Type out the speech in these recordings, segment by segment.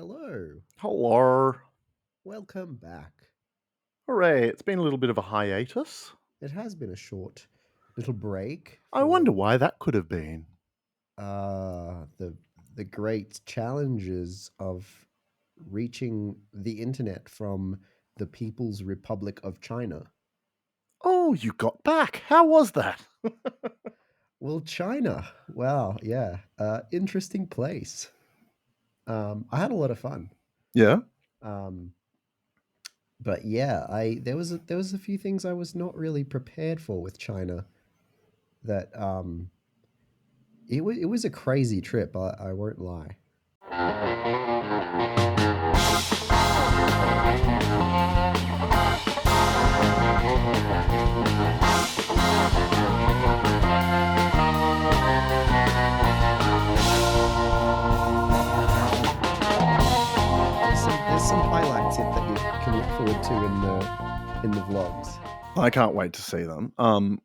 Hello. Hello. Welcome back. Hooray, it's been a little bit of a hiatus. It has been a short little break I for wonder why that could have been. the great challenges of reaching the internet from the People's Republic of China. Oh, you got back. How was that? Well, China. Wow, yeah. Interesting place. I had a lot of fun. Yeah? Um, but yeah, I there was a few things I was not really prepared for with China that it was a crazy trip. I won't lie. There's some highlights that you can look forward to in the vlogs. I can't wait to see them.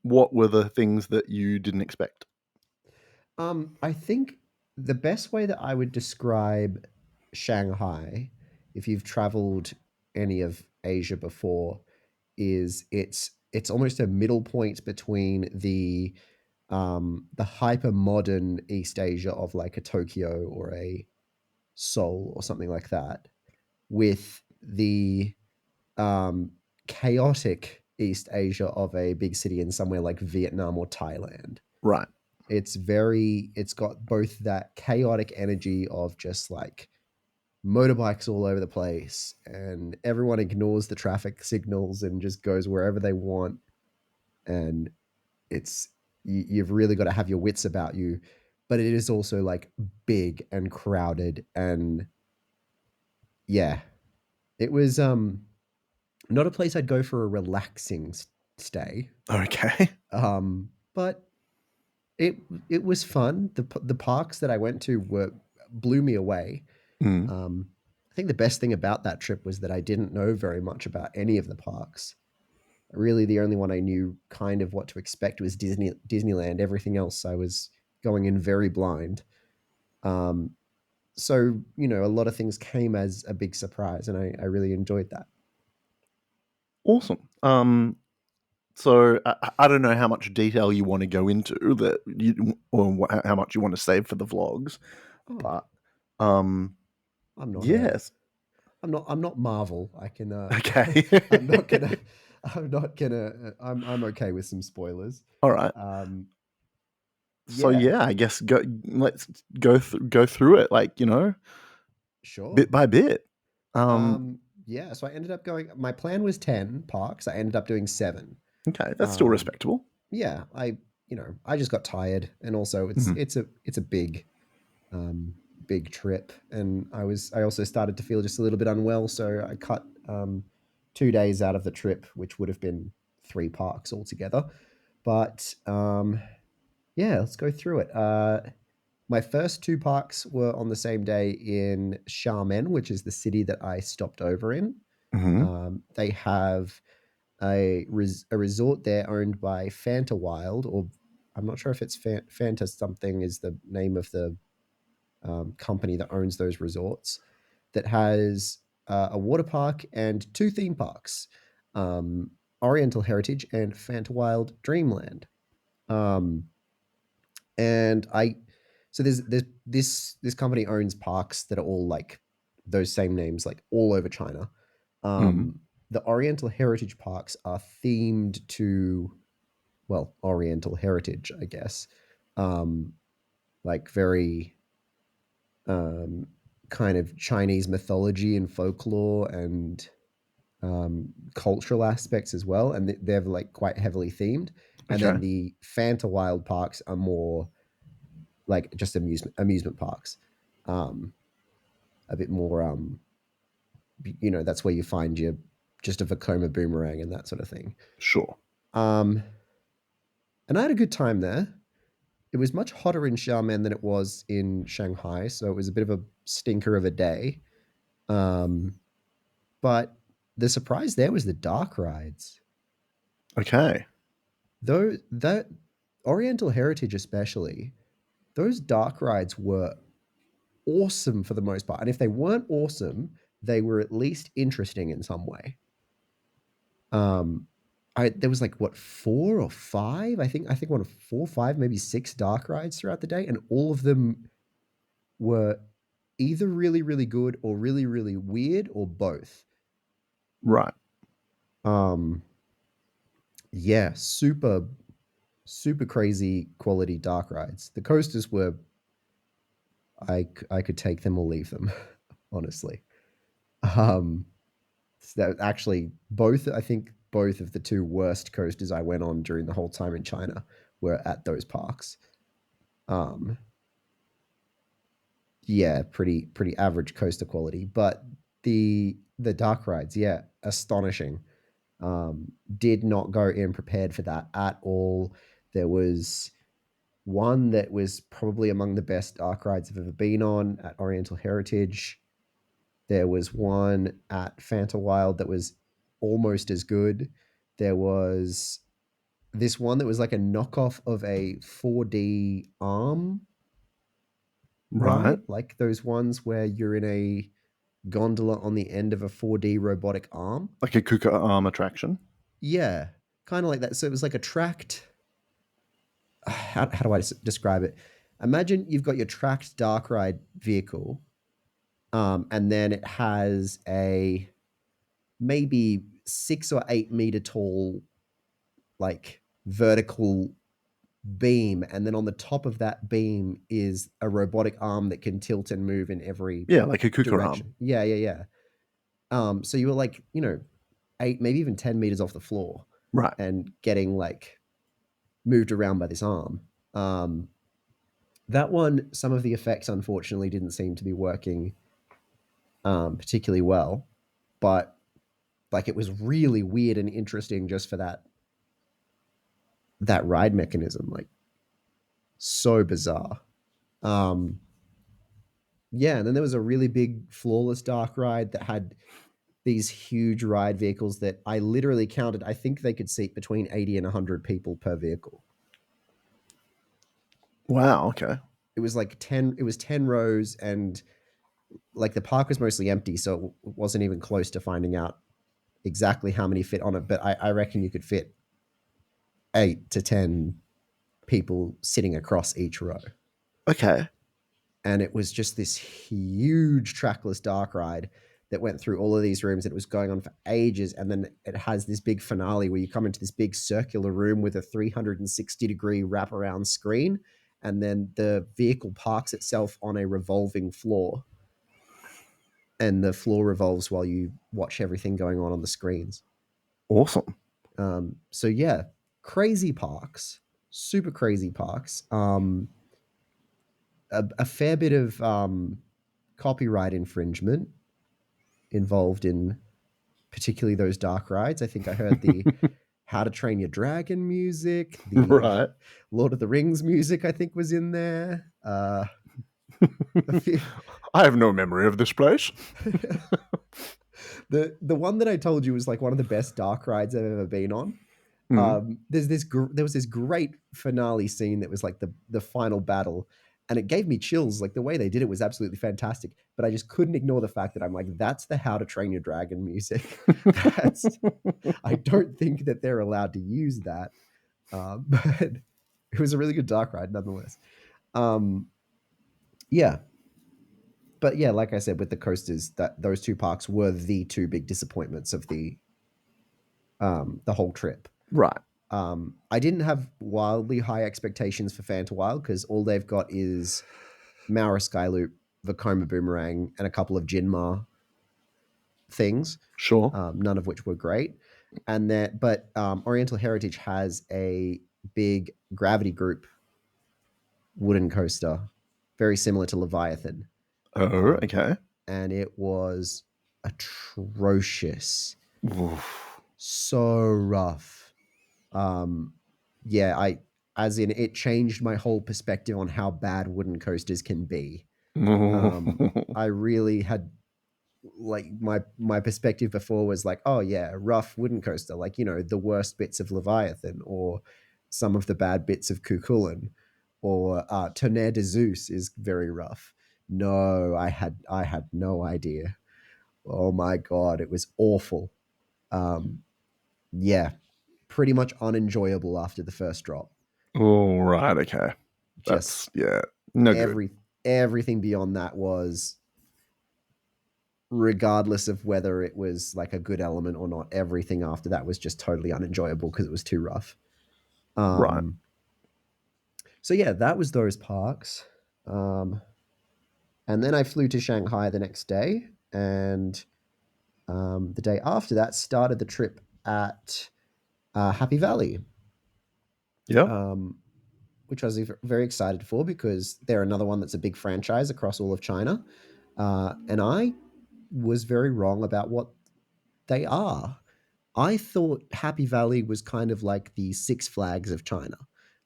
What were the things that you didn't expect? I think the best way that I would describe Shanghai, if you've traveled any of Asia before, is it's almost a middle point between the hyper modern East Asia of like a Tokyo or a Seoul or something like that, with the um, chaotic East Asia of a big city in somewhere like Vietnam or Thailand. Right. It's got both that chaotic energy of just like motorbikes all over the place and everyone ignores the traffic signals and just goes wherever they want. And it's, you've really got to have your wits about you. But it is also like big and crowded. And yeah, it was not a place I'd go for a relaxing stay. Okay. But it it was fun. The parks that I went to were blew me away. Mm. I think the best thing about that trip was that I didn't know very much about any of the parks. Really, the only one I knew kind of what to expect was Disneyland. Everything else I was going in very blind. Um, so a lot of things came as a big surprise, and I really enjoyed that. Awesome. So I don't know how much detail you want to go into that, how much you want to save for the vlogs, Oh, but um, I'm not a yes. I'm not Marvel. I can Okay. I'm not gonna I'm not gonna I'm okay with some spoilers. All right. Um, So yeah, yeah, I guess let's go through it, like, sure. bit by bit. Um, Yeah, so I ended up going. My plan was 10 parks. I ended up doing 7. okay, that's still Um, respectable. yeah, I just got tired, and also it's Mhm. it's a it's a um, big trip, and I also started to feel just a little bit unwell, so I cut 2 days out of the trip, which would have been 3 parks altogether. But yeah, let's go through it. My first 2 parks were on the same day in Xiamen, which is the city that I stopped over in. Mhm. They have a resort there owned by Fanta Wild, or I'm not sure if it's Fanta something is the name of the company that owns those resorts, that has a water park and 2 theme parks, um, Oriental Heritage and Fanta Wild Dreamland. Um, and I so there's this company owns parks that are all like those same names, like all over China. Mhm. The Oriental Heritage parks are themed to, well, Oriental heritage, I guess. Um, like very um, kind of Chinese mythology and folklore and cultural aspects as well, and they're like quite heavily themed. And Okay. then the Fanta Wild parks are more like just amusement parks, um, a bit more. That's where you find your just a Vekoma boomerang and that sort of thing. Sure. Um, and I had a good time there. It was much hotter in Xiamen than it was in Shanghai, so it was a bit of a stinker of a day. Um, but the surprise there was the dark rides. Okay. Though that Oriental Heritage especially, those dark rides were awesome for the most part. And if they weren't awesome, they were at least interesting in some way. Um, there was like what, 4 or 5? I think one of 4, 5, maybe 6 dark rides throughout the day, and all of them were either really really good or really really weird or both. Right. Um, yeah, super crazy quality dark rides. The coasters were I could take them or leave them, honestly. Um, so that actually both I think both of the two worst coasters I went on during the whole time in China were at those parks. Um, yeah, pretty average coaster quality, but the dark rides, yeah, astonishing. Did not go in prepared for that at all. There was one that was probably among the best dark rides I've ever been on at Oriental Heritage. There was one at Fanta Wild that was almost as good. There was this one that was like a knockoff of a 4D arm Right. ride, like those ones where you're in a gondola on the end of a 4D robotic arm. Like a Kuka arm attraction. Yeah, kind of like that. So it was like a tracked. How do I describe it? Imagine you've got your tracked dark ride vehicle, and then it has a maybe 6 or 8 meter tall, like vertical beam, and then on the top of that beam is a robotic arm that can tilt and move in every Yeah, like a Kuka arm. direction. Yeah, yeah, yeah. So you were like, 8, maybe even 10 meters off the floor, Right. and getting like moved around by this arm. Um, that one, some of the effects unfortunately didn't seem to be working particularly well, but like it was really weird and interesting just for that ride mechanism. Like so bizarre. Um, yeah, and then there was a really big flawless dark ride that had these huge ride vehicles that I literally counted. I think they could seat between 80 and 100 people per vehicle. Wow. Okay. It was like 10, it was 10 rows, and like the park was mostly empty, so it wasn't even close to finding out exactly how many fit on it. But I reckon you could fit 8 to 10 people sitting across each row. Okay. And it was just this huge trackless dark ride that went through all of these rooms, and it was going on for ages. And then it has this big finale where you come into this big circular room with a 360-degree wraparound screen, and then the vehicle parks itself on a revolving floor, and the floor revolves while you watch everything going on the screens. Awesome. So yeah, crazy parks, super crazy parks. A fair bit of copyright infringement involved in particularly those dark rides. I think I heard the How to Train Your Dragon music, the Right. Lord of the Rings music, I think was in there. A few, I have no memory of this place. the one that I told you was like one of the best dark rides I've ever been on. Mm. There was this great finale scene that was like the final battle, and it gave me chills. Like the way they did it was absolutely fantastic, but I just couldn't ignore the fact that I'm like, that's the How to Train Your Dragon music. That's I don't think that they're allowed to use that, but it was a really good dark ride nonetheless. Um, yeah, but yeah, like I said, with the coasters, that those two parks were the two big disappointments of the whole trip. Right. I didn't have wildly high expectations for Fanta Wild because all they've got is Mara Skyloop, Vekoma Boomerang, and a couple of Jinmar things, Sure. none of which were great. And then, but Oriental Heritage has a big Gravity Group wooden coaster, very similar to Leviathan, Oh, okay. and it was atrocious, Oof. so rough. Um, yeah, as in it changed my whole perspective on how bad wooden coasters can be. I really had like my perspective before was like, oh yeah, rough wooden coaster, like the worst bits of Leviathan or some of the bad bits of Cuchulainn, or Tonnerre de Zeus is very rough. No, I had no idea. Oh my god, it was awful. Um, yeah, pretty much unenjoyable after the first drop. Oh, right. Okay. Just That's, yeah, no good. every everything beyond that was, regardless of whether it was like a good element or not, everything after that was just totally unenjoyable because it was too rough. Right. Um, so yeah, that was those parks. Um, and then I flew to Shanghai the next day, and the day after that started the trip at Happy Valley, Yeah. um, which I was very excited for because they're another one that's a big franchise across all of China. And I was very wrong about what they are. I thought Happy Valley was kind of like the Six Flags of China.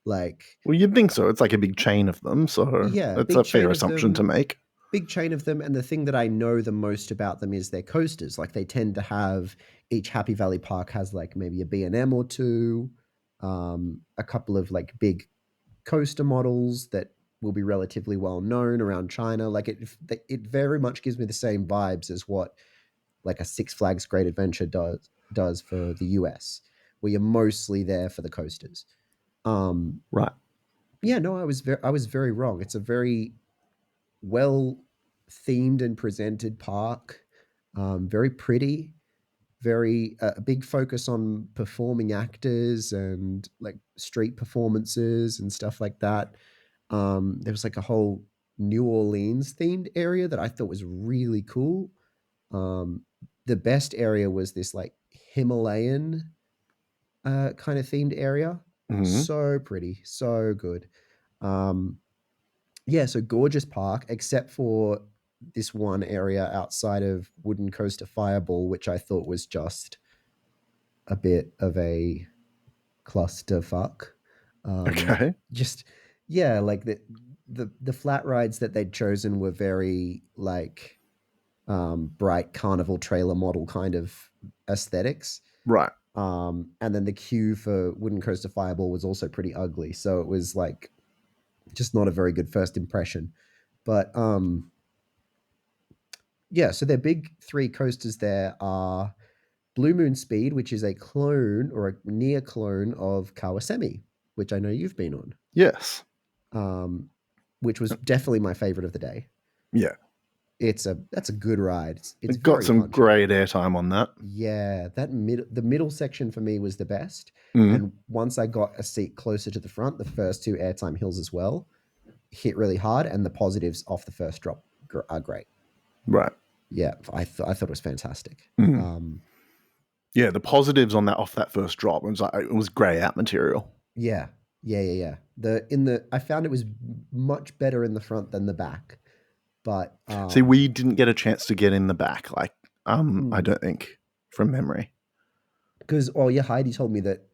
Like, Well, you'd think so. It's like a big chain of them, so yeah, it's a big fair chain of assumption to them, make. big chain of them. And the thing that I know the most about them is their coasters. Like, they tend to have, each Happy Valley park has like maybe a B&M or two, a couple of like big coaster models that will be relatively well known around China. Like, it very much gives me the same vibes as what like a Six Flags Great Adventure does for the US, where you're mostly there for the coasters. Um, Right. yeah, no, I was very wrong. It's a very well themed and presented park. Very pretty. Very a big focus on performing actors and like street performances and stuff like that. There was like a whole New Orleans themed area that I thought was really cool. Um, the best area was this like Himalayan kind of themed area. Hmm. So pretty, so good. Um, yeah, so gorgeous park, except for this one area outside of Wooden Coaster Fireball, which I thought was just a bit of a clusterfuck. Okay. Just yeah, like the flat rides that they'd chosen were very like bright carnival trailer model kind of aesthetics. Right. And then the queue for Wooden Coaster Fireball was also pretty ugly. So it was like just not a very good first impression. But yeah, so their big three coasters there are Blue Moon Speed, which is a clone or a near clone of Kawasemi, which I know you've been on, Yes. um, which was definitely my favorite of the day. Yeah. That's a good ride. It's It got very some punchy. great airtime on that. Yeah, the middle section for me was the best. Mm. And once I got a seat closer to the front, the first two airtime hills as well hit really hard, and the positives off the first drop are great. Right. Yeah, I thought it was fantastic. Mm. Yeah, the positives on that off that first drop it was grey out material. Yeah, yeah. I found it was much better in the front than the back, but See, we didn't get a chance to get in the back, like I hmm. don't think from memory. Because yeah, Heidi told me that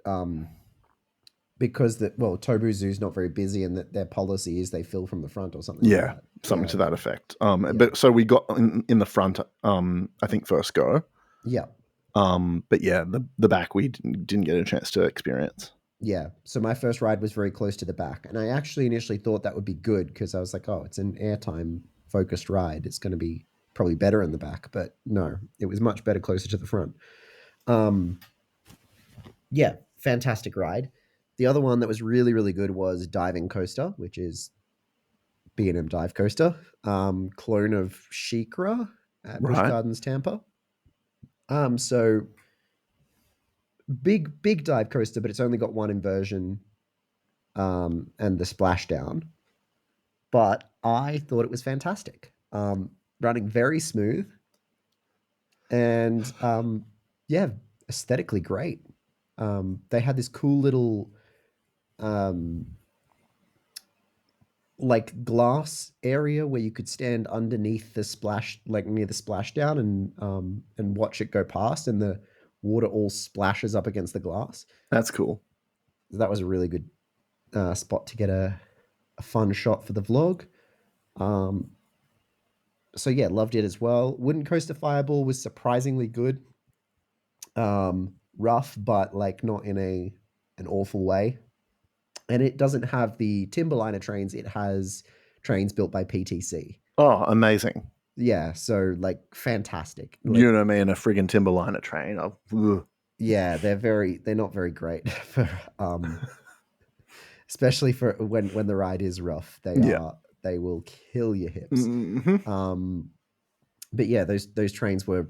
because Tobu Zoo's not very busy and that their policy is they fill from the front or something like Yeah, that. something Yeah, to that effect. yeah, But so we got in the front. I think first go. yeah, But yeah, the back we didn't get a chance to experience. yeah. So my first ride was very close to the back, and I actually initially thought that would be good because I was like, oh, it's an airtime focused ride. It's going to be probably better in the back, but no, it was much better closer to the front. Um, yeah, fantastic ride. The other one that was really, really good was Diving Coaster, which is B&M Dive Coaster, clone of Shikra at Busch Right. Gardens, Tampa. So big dive coaster, but it's only got one inversion, and the splashdown. But I thought it was fantastic. Running very smooth and yeah, aesthetically great. They had this cool little um, like glass area where you could stand underneath the splash, like near the splashdown, and watch it go past, and the water all splashes up against the glass. That's cool. That was a really good spot to get a fun shot for the vlog. Um, so yeah, loved it as well. Wooden Coaster Fireball was surprisingly good. Rough, but like not in an awful way. And it doesn't have the Timberliner trains. It has trains built by PTC. Oh, amazing. Yeah, so like fantastic. Like You know me in a friggin' Timberliner train. Ugh. yeah, they're not very great for especially for when the ride is rough. Yeah. They will kill your hips. Hmm. Um but yeah, those trains were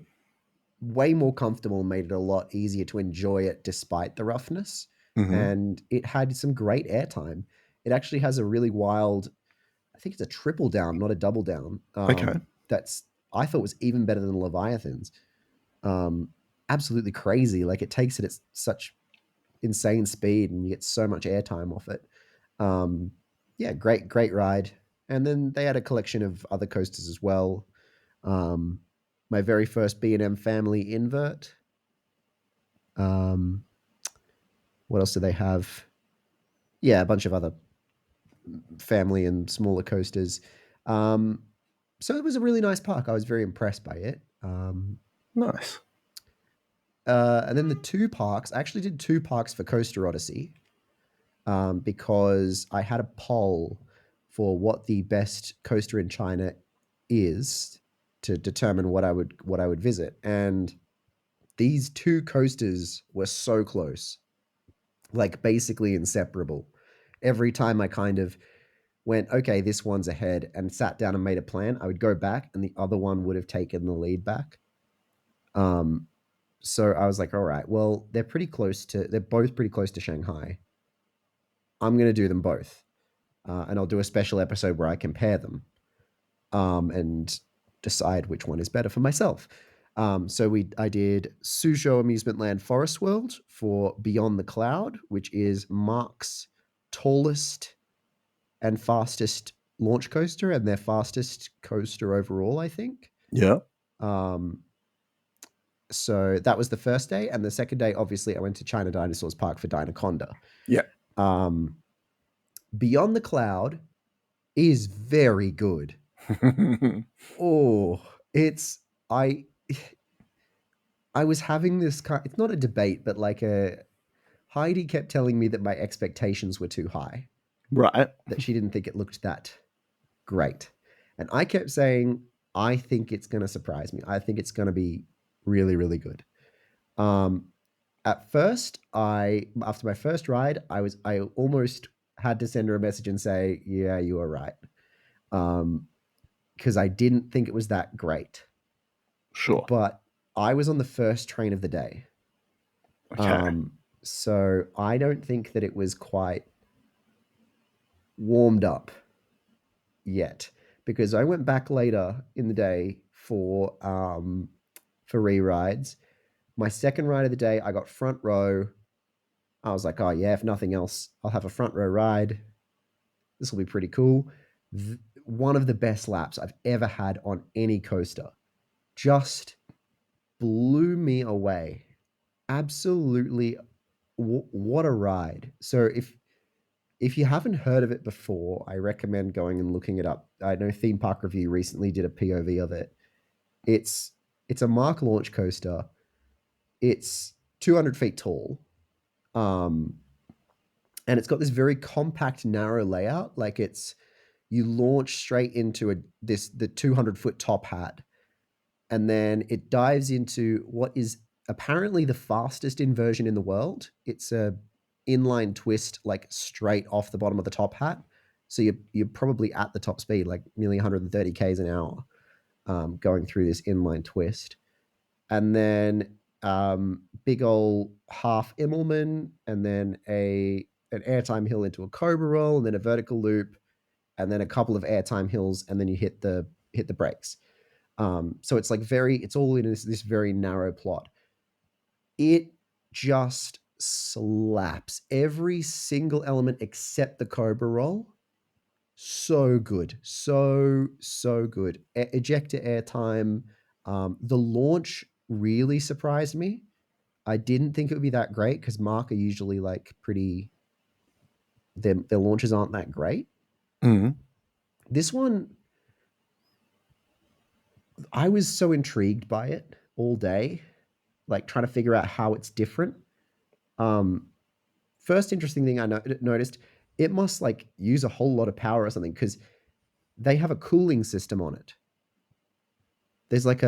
way more comfortable and made it a lot easier to enjoy it despite the roughness. Hmm. And it had some great airtime. It actually has a really wild, I think it's a triple down, not a double down. Okay. That's I thought was even better than Leviathan's. Um, Absolutely crazy. Like it takes it at such insane speed, and you get so much airtime off it. Um, yeah, great ride. And then they had a collection of other coasters as well. Um, my very first B&M family invert. Um, what else do they have? Yeah, a bunch of other family and smaller coasters. Um, so it was a really nice park. I was very impressed by it. Nice. And then the two parks, I actually did two parks for Coaster Odyssey because I had a poll for what the best coaster in China is to determine what I would visit. And these two coasters were so close, like basically inseparable. Every time I kind of went, okay, this one's ahead, and sat down and made a plan, I would go back and the other one would have taken the lead back. Um, so I was like, all right, well, they're both pretty close to Shanghai. I'm going to do them both. And I'll do a special episode where I compare them and decide which one is better for myself. I did Suzhou Amusement Land Forest World for Beyond the Cloud, which is Mark's tallest and fastest launch coaster and their fastest coaster overall, I think. Yeah. Um, so that was the first day, and the second day, obviously, I went to China Dinosaurs Park for Dinoconda. Yeah. Um, Beyond the Cloud is very good. Oh, it's I I was having this kind. It's not a debate, but like a Heidi kept telling me that my expectations were too high, Right. that she didn't think it looked that great, and I kept saying I think it's going to surprise me. I think it's going to be really really good. Um, at first, I after my first ride, I almost had to send her a message and say, "Yeah, you are right," because I didn't think it was that great. Sure. But I was on the first train of the day. Okay. Um, so I don't think that it was quite warmed up yet because I went back later in the day for re-rides. My second ride of the day, I got front row. I was like, oh yeah, if nothing else, I'll have a front row ride. This will be pretty cool. One of the best laps I've ever had on any coaster. Just blew me away. Absolutely, what a ride! So if you haven't heard of it before, I recommend going and looking it up. I know Theme Park Review recently did a POV of it. It's it's a Mark launch coaster. It's 200 feet tall, um, and it's got this very compact, narrow layout. Like it's you launch straight into the 200-foot top hat, and then it dives into what is apparently the fastest inversion in the world. It's a inline twist, like straight off the bottom of the top hat. So you're probably at the top speed, like nearly 130 k's an hour, going through this inline twist, and then big old half Immelman, and then a an airtime hill into a cobra roll, and then a vertical loop, and then a couple of airtime hills, and then you hit the brakes. So it's like it's all in this very narrow plot. It just slaps every single element except the Cobra roll. So good. So good. Ejector airtime. The launch really surprised me. I didn't think it would be that great because Mark are usually like pretty, their launches aren't that great. Mm. This one, I was so intrigued by it all day, like trying to figure out how it's different. Um, First interesting thing I noticed, it must like use a whole lot of power or something because they have a cooling system on it. There's like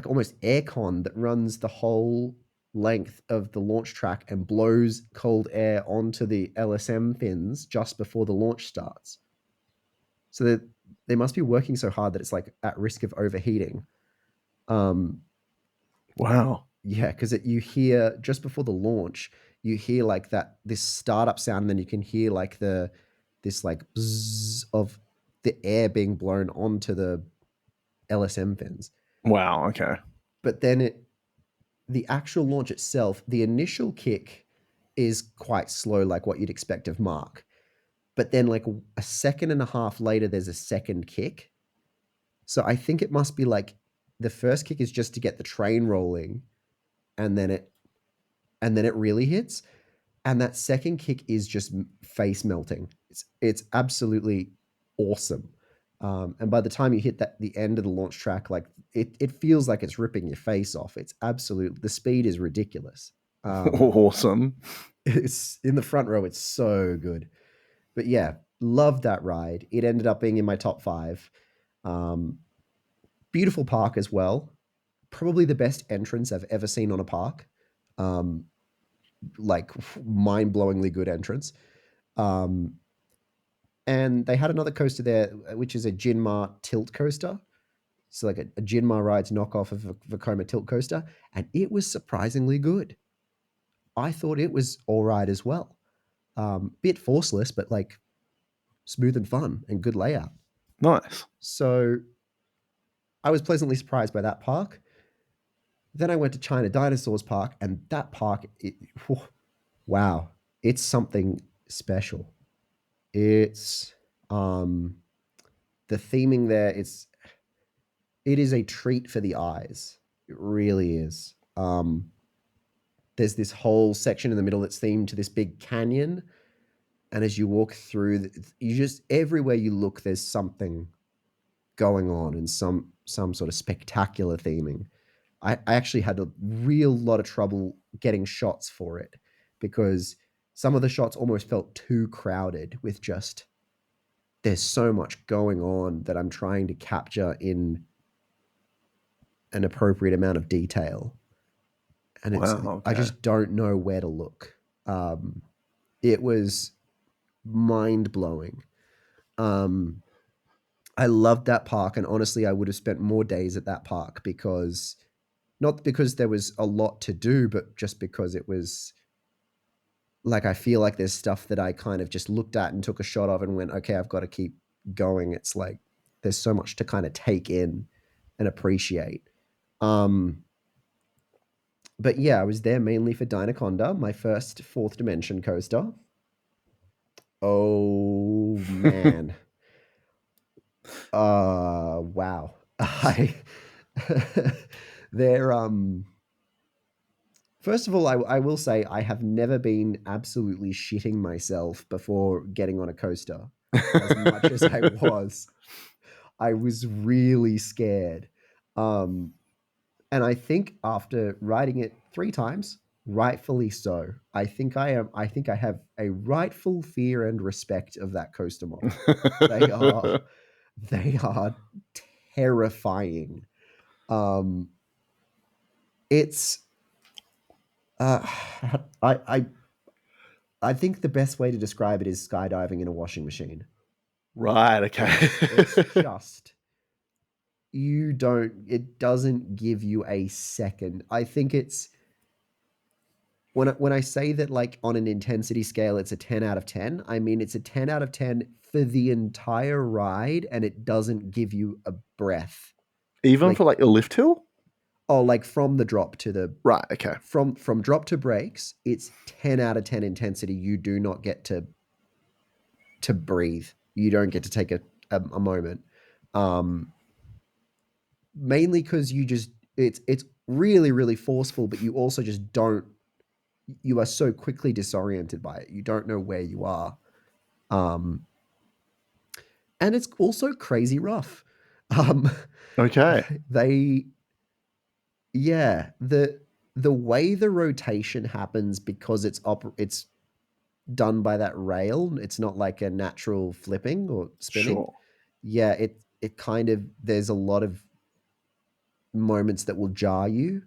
almost aircon that runs the whole length of the launch track and blows cold air onto the LSM fins just before the launch starts. So they must be working so hard that it's like at risk of overheating. Um, Wow. yeah, because you hear just before the launch, you hear like that this startup sound, and then you can hear like this like buzz of the air being blown onto the LSM fins. Wow. Okay. But then the actual launch itself, the initial kick is quite slow, like what you'd expect of Mark. But then, like a second and a half later, there's a second kick. So I think it must be like the first kick is just to get the train rolling, and then it really hits. And that second kick is just face melting. It's absolutely awesome. And by the time you hit the end of the launch track, like it feels like it's ripping your face off. It's absolute. The speed is ridiculous. Awesome. It's in the front row. It's so good. But yeah, loved that ride. It ended up being in my top 5. Um, Beautiful park as well. Probably the best entrance I've ever seen on a park. Um, like mind-blowingly good entrance. Um, and they had another coaster there, which is a Jinmar tilt coaster. So like a Jinmar rides knockoff of a Vekoma tilt coaster, and it was surprisingly good. I thought it was all right as well. Bit forceless, but like smooth and fun and good layout. Nice. So I was pleasantly surprised by that park. Then I went to China Dinosaurs Park, and that park, wow, it's something special. It's the theming there. It is a treat for the eyes. It really is. There's this whole section in the middle that's themed to this big canyon, and as you walk through, you just everywhere you look, there's something going on and some sort of spectacular theming. I actually had a real lot of trouble getting shots for it because some of the shots almost felt too crowded with just there's so much going on that I'm trying to capture in an appropriate amount of detail. And Wow. I Okay. just don't know where to look. It was mind blowing. Um, I loved that park, and honestly, I would have spent more days at that park because not because there was a lot to do, but just because it was like I feel like there's stuff that I kind of just looked at and took a shot of and went, okay, I've got to keep going. It's like there's so much to kind of take in and appreciate. Um, but yeah, I was there mainly for Dinoconda, my first fourth dimension coaster. Oh man. Wow. I they're first of all, I will say I have never been absolutely shitting myself before getting on a coaster as much as I was. I was really scared. Um, and I think after riding it 3 times, rightfully so, I think I have a rightful fear and respect of that coaster model. They are they are terrifying. Um, it's uh, I I I think the best way to describe it is skydiving in a washing machine. Right. Okay. It's just it doesn't give you a second. I think it's when I say that like on an intensity scale it's a 10 out of 10, I mean it's a 10 out of 10 for the entire ride and it doesn't give you a breath. Even Like for like a lift hill. like from the drop to the Right. Okay. from drop to brakes, it's 10 out of 10 intensity. You do not get to breathe. You don't get to take a moment. Um, Mainly because it's really really forceful, but you also just don't. You are so quickly disoriented by it. You don't know where you are, um, and it's also crazy rough. Um, Okay. they yeah the way the rotation happens because it's done by that rail. It's not like a natural flipping or spinning. Sure. yeah, it kind of there's a lot of moments that will jar you,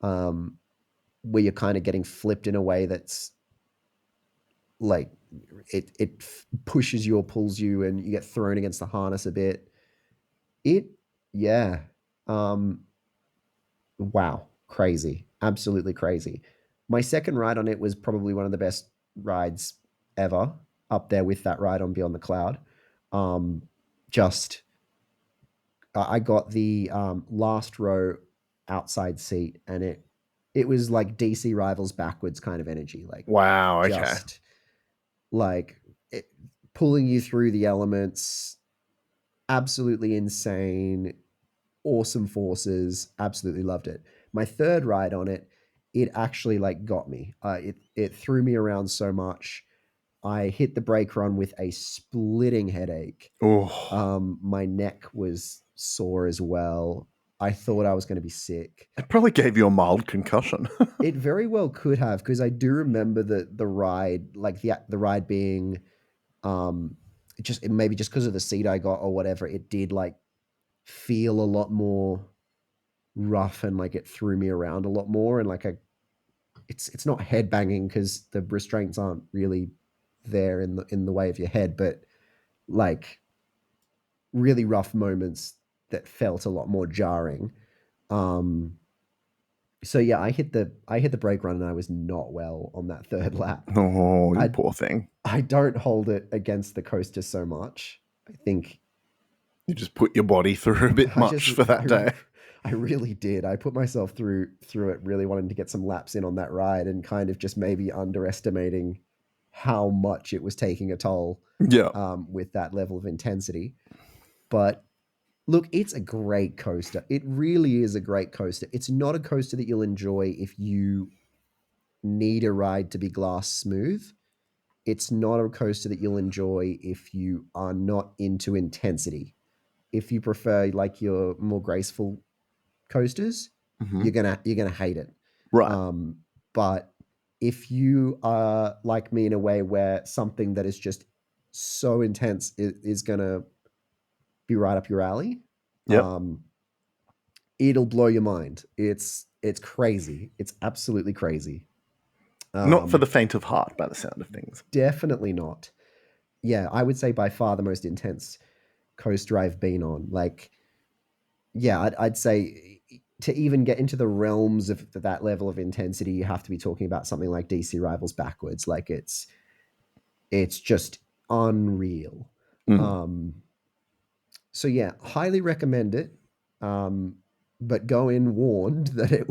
um, where you're kind of getting flipped in a way that's like pushes you or pulls you, and you get thrown against the harness a bit. It yeah, um, wow, crazy, absolutely crazy. My second ride on it was probably one of the best rides ever, up there with that ride on Beyond the Cloud. Um, just I got the last row outside seat, and it was like DC Rivals backwards kind of energy, like Wow. Okay. just like it, pulling you through the elements. Absolutely insane, awesome forces. Absolutely loved it. My third ride on it, it actually like got me. It threw me around so much. I hit the brake run with a splitting headache. Oh, My neck was sore as well. I thought I was going to be sick. it probably gave you a mild concussion. It very well could have, because I do remember the ride, like the ride being um maybe just because of the seat I got or whatever, it did like feel a lot more rough, and like it threw me around a lot more, and like it's not head banging because the restraints aren't really there in the way of your head, but like really rough moments that felt a lot more jarring. Um, so yeah, I hit the brake run, and I was not well on that third lap. Oh, you I poor thing. I don't hold it against the coaster so much. I think You just put your body through a bit I just much for that day. I really did. I put myself through it, really wanting to get some laps in on that ride, and kind of just maybe underestimating how much it was taking a toll, Yeah. with that level of intensity. But look, it's a great coaster. It really is a great coaster. It's not a coaster that you'll enjoy if you need a ride to be glass smooth. It's not a coaster that you'll enjoy if you are not into intensity. If you prefer like your more graceful coasters, Hmm. you're gonna hate it. Right. Um, but if you are like me in a way where something that is just so intense is gonna be right up your alley, Yep. um, it'll blow your mind. It's crazy. It's absolutely crazy. Not for Um, the faint of heart, by the sound of things. Definitely not. Yeah, I would say by far the most intense coaster I've been on. Like, yeah, I'd say to even get into the realms of that level of intensity, you have to be talking about something like DC Rivals backwards. Like it's just unreal. Mm. Um, so yeah, highly recommend it. Um, but go in warned that it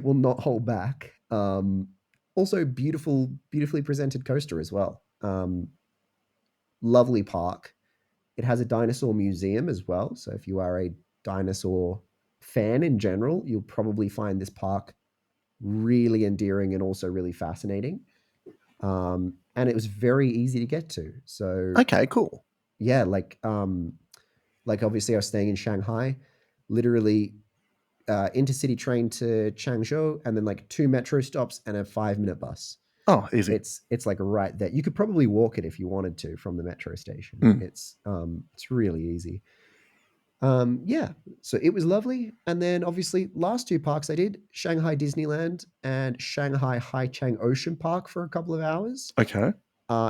will not hold back. Also beautifully presented coaster as well. Lovely park. It has a dinosaur museum as well. So if you are a dinosaur fan in general, you'll probably find this park really endearing and also really fascinating. And it was very easy to get to. So Okay, cool. yeah, like obviously I was staying in Shanghai, literally intercity train to Changzhou, and then like two metro stops and a 5 minute bus. Oh, easy. It's like right there. You could probably walk it if you wanted to from the metro station. Mm. It's really easy. Yeah, so it was lovely. And then obviously last two parks I did, Shanghai Disneyland and Shanghai Haichang Ocean Park for a couple of hours. Okay.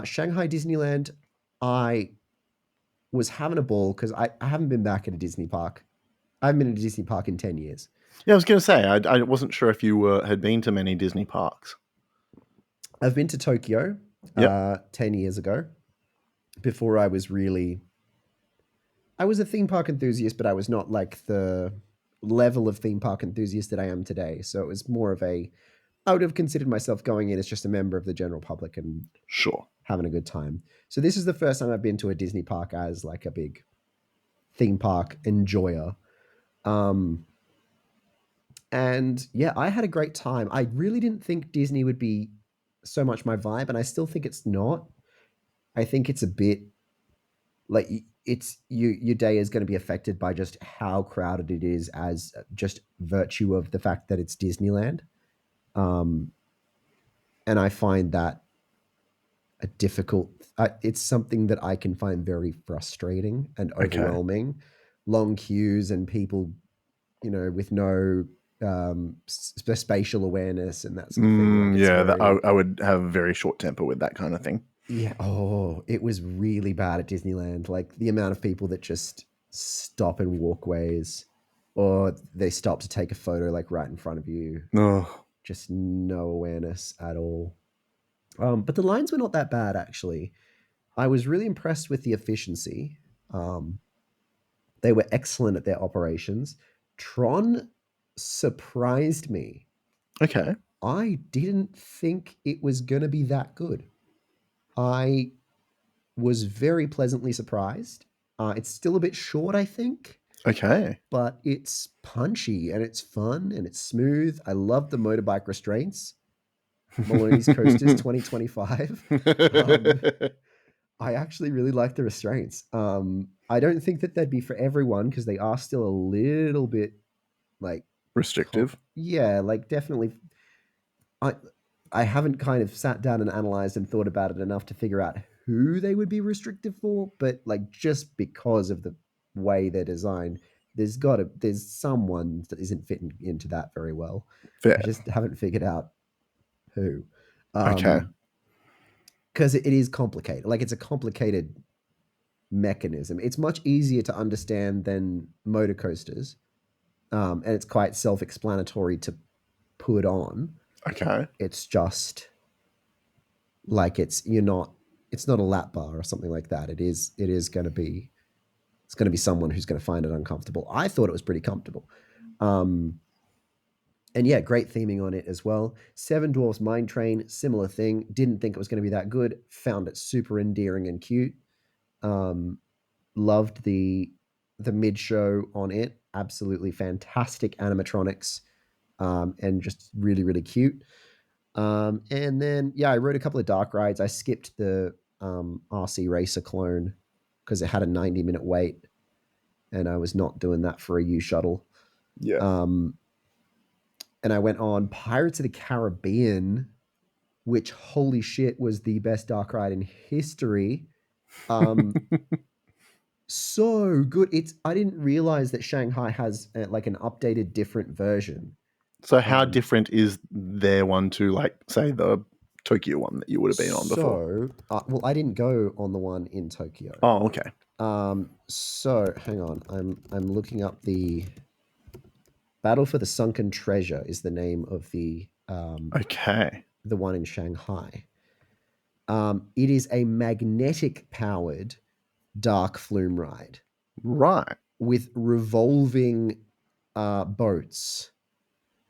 Shanghai Disneyland, I was having a ball because I haven't been back at a Disney park. I haven't been at a Disney park in 10 years. Yeah, I was going to say, I wasn't sure if you had been to many Disney parks. I've been to Tokyo Yep. 10 years ago. Before I was a theme park enthusiast, but I was not like the level of theme park enthusiast that I am today. So it was more of I would have considered myself going in as just a member of the general public and Sure. having a good time. So this is the first time I've been to a Disney park as like a big theme park enjoyer. Um, and yeah, I had a great time. I really didn't think Disney would be so much my vibe, and I still think it's not. I think it's a bit like it's your day is going to be affected by just how crowded it is, as just virtue of the fact that it's Disneyland. Um, and I find that a difficult. It's something that I can find very frustrating and Okay. overwhelming. Long queues and people, with no spatial awareness and that sort of thing. Like it's Yeah, very. I would have a very short temper with that kind of thing. Yeah. Oh, it was really bad at Disneyland. Like the amount of people that just stop in walkways, or they stop to take a photo like right in front of you. Oh, Just no awareness at all. But the lines were not that bad actually. I was really impressed with the efficiency. Um, they were excellent at their operations. Tron surprised me. okay. I didn't think it was going to be that good. I was very pleasantly surprised. It's still a bit short, I think, Okay. but it's punchy and it's fun and it's smooth. I love the motorbike restraints. Maloney's Coasters 2025. Um, I actually really like the restraints. I don't think that they'd be for everyone because they are still a little bit like, Restrictive. yeah, like definitely. I I haven't kind of sat down and analyzed and thought about it enough to figure out who they would be restrictive for, but like just because of the way they're designed, there's someone that isn't fitting into that very well. I Fair. just haven't figured out who. Okay. Because it is complicated. Like it's a complicated mechanism. It's much easier to understand than motor coasters, and it's quite self-explanatory to put on. Okay. It's just like it's not a lap bar or something like that. It is going to be it's going to be someone who's going to find it uncomfortable. I thought it was pretty comfortable. Um, and yeah, great theming on it as well. Seven Dwarfs Mine Train, similar thing. Didn't think it was going to be that good. Found it super endearing and cute. Um, Loved the mid show on it. Absolutely fantastic animatronics, and just really really cute. And then yeah, I rode a couple of dark rides. I skipped the RC Racer clone because it had a 90-minute wait, and I was not doing that for a U shuttle. Yeah. Um, and I went on Pirates of the Caribbean, which holy shit was the best dark ride in history. Um, so good. It's I didn't realize that Shanghai has like an updated different version. So how Um, different is their one to, like, say, the Tokyo one that you would have been on before? well, I didn't go on the one in Tokyo. Oh, okay. So hang on, I'm looking up the Battle for the Sunken Treasure is the name of Okay. the one in Shanghai. It is a magnetic powered dark flume ride Right. with revolving boats.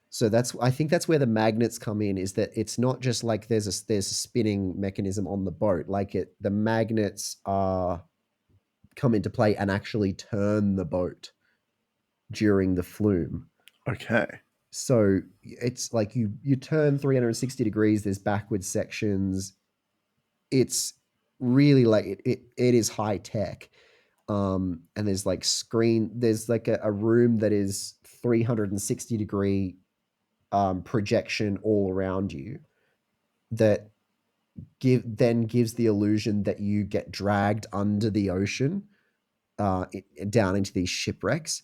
So I think that's where the magnets come in. Is that it's not just like there's a spinning mechanism on the boat. Like the magnets are come into play and actually turn the boat during the flume. Okay. So it's like you turn 360 degrees. There's backwards sections. It's really like it is high tech. And there's like there's like a room that is 360-degree projection all around you that gives the illusion that you get dragged under the ocean, down into these shipwrecks.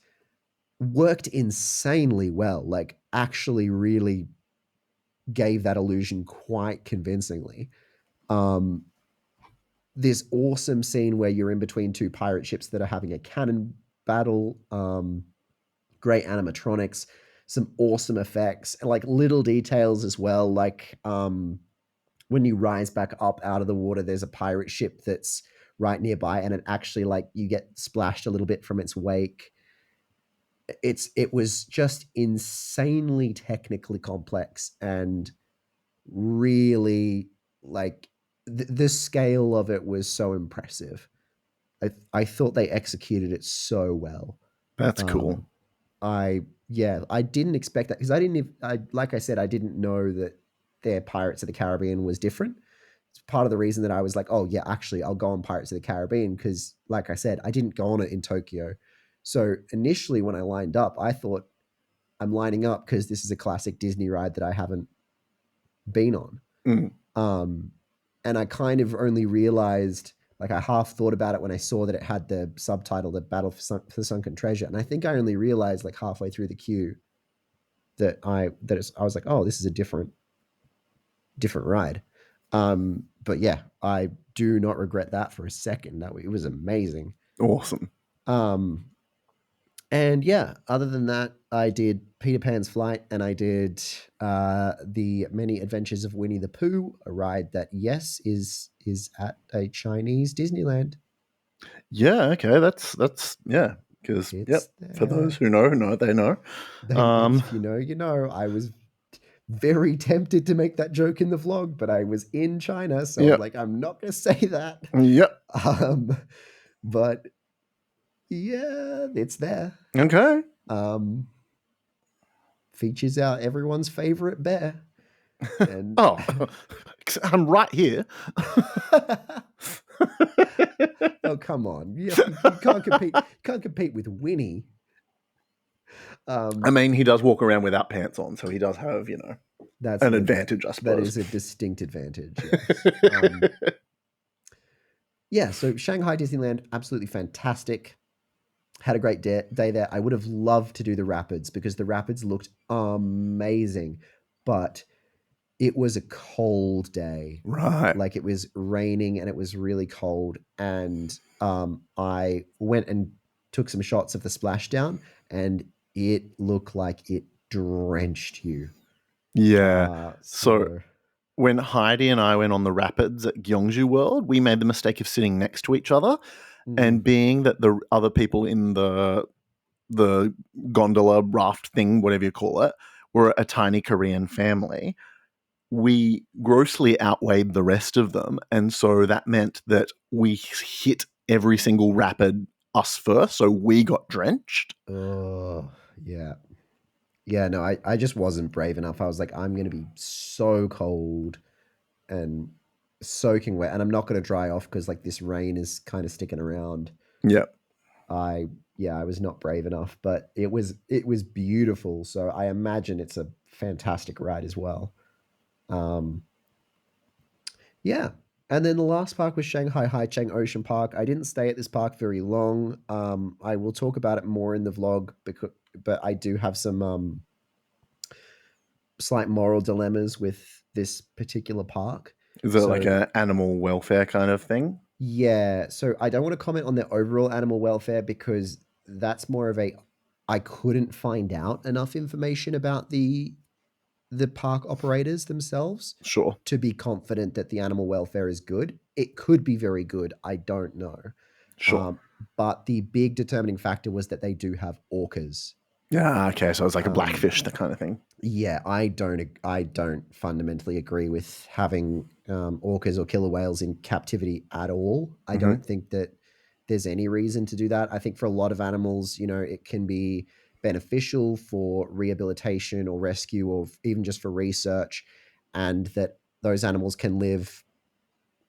Worked insanely well, like actually really gave that illusion quite convincingly. Um, this awesome scene where you're in between two pirate ships that are having a cannon battle. Great animatronics, some awesome effects, and like little details as well. Like when you rise back up out of the water, there's a pirate ship that's right nearby, and it actually like you get splashed a little bit from its wake. It was just insanely technically complex and really like the scale of it was so impressive. I thought they executed it so well. That's cool. Um, I didn't expect that because I didn't. I like I said, I didn't know that their Pirates of the Caribbean was different. It's part of the reason that I was like, oh yeah, actually, I'll go on Pirates of the Caribbean because, like I said, I didn't go on it in Tokyo. So initially, when I lined up, I thought I'm lining up because this is a classic Disney ride that I haven't been on. Mm. Um, and I kind of only realized, like, I half thought about it when I saw that it had the subtitle, "The Battle for the Sunken Treasure," and I think I only realized like halfway through the queue I was like, oh, this is a different ride. But yeah, I do not regret that for a second. It was amazing. Awesome. Um, and yeah, other than that, I did Peter Pan's Flight, and I did the Many Adventures of Winnie the Pooh, a ride that yes is at a Chinese Disneyland. Yeah, okay, that's yeah. Because yep, It's for those there. who know, they know. If you know, you know. I was very tempted to make that joke in the vlog, but I was in China, so I'm Yep, like, I'm not going to say that. yep. Um, but yeah, it's there. Okay. Um, features out everyone's favorite bear. And Oh, I'm right here. oh, come on. You can't compete. You can't compete with Winnie. I Um, mean, he does walk around without pants on, so he does have, that's an an advantage, I that suppose. is a distinct advantage, yes. Yeah, so Shanghai Disneyland, absolutely fantastic. Had a great day there. I would have loved to do the rapids because the rapids looked amazing, but it was a cold day. Right. Like, it was raining and it was really cold, and I went and took some shots of the splashdown, and it looked like it drenched you. Yeah. So So when Heidi and I went on the rapids at Gyeongju World, we made the mistake of sitting next to each other, mm, and being that the other people in the gondola raft thing, whatever you call it, were a tiny Korean family, we grossly outweighed the rest of them. And so that meant that we hit every single rapid us first. So we got drenched. oh yeah, yeah. No, I just wasn't brave enough. I was like, I'm gonna be so cold and soaking wet, and I'm not going to dry off because like this rain is kind of sticking around. Yeah. I Yeah, I was not brave enough, but it was beautiful. So I imagine it's a fantastic ride as well. Um, yeah, and then the last park was Shanghai Haicheng Ocean Park. I didn't stay at this park very long. I will talk about it more in the vlog, but I do have some slight moral dilemmas with this particular park. Is it like So an animal welfare kind of thing? yeah, so I don't want to comment on their overall animal welfare because that's more of a I couldn't find out enough information about the park operators themselves Sure. to be confident that the animal welfare is good. It could be very good. I don't know. Sure. Um, but the big determining factor was that they do have orcas. Yeah. Okay. So it's like a Um, blackfish, that kind of thing. yeah, I don't fundamentally agree with having orcas or killer whales in captivity at all. I Hmm. don't think that there's any reason to do that. I think for a lot of animals, it can be beneficial for rehabilitation or rescue or even just for research, and that those animals can live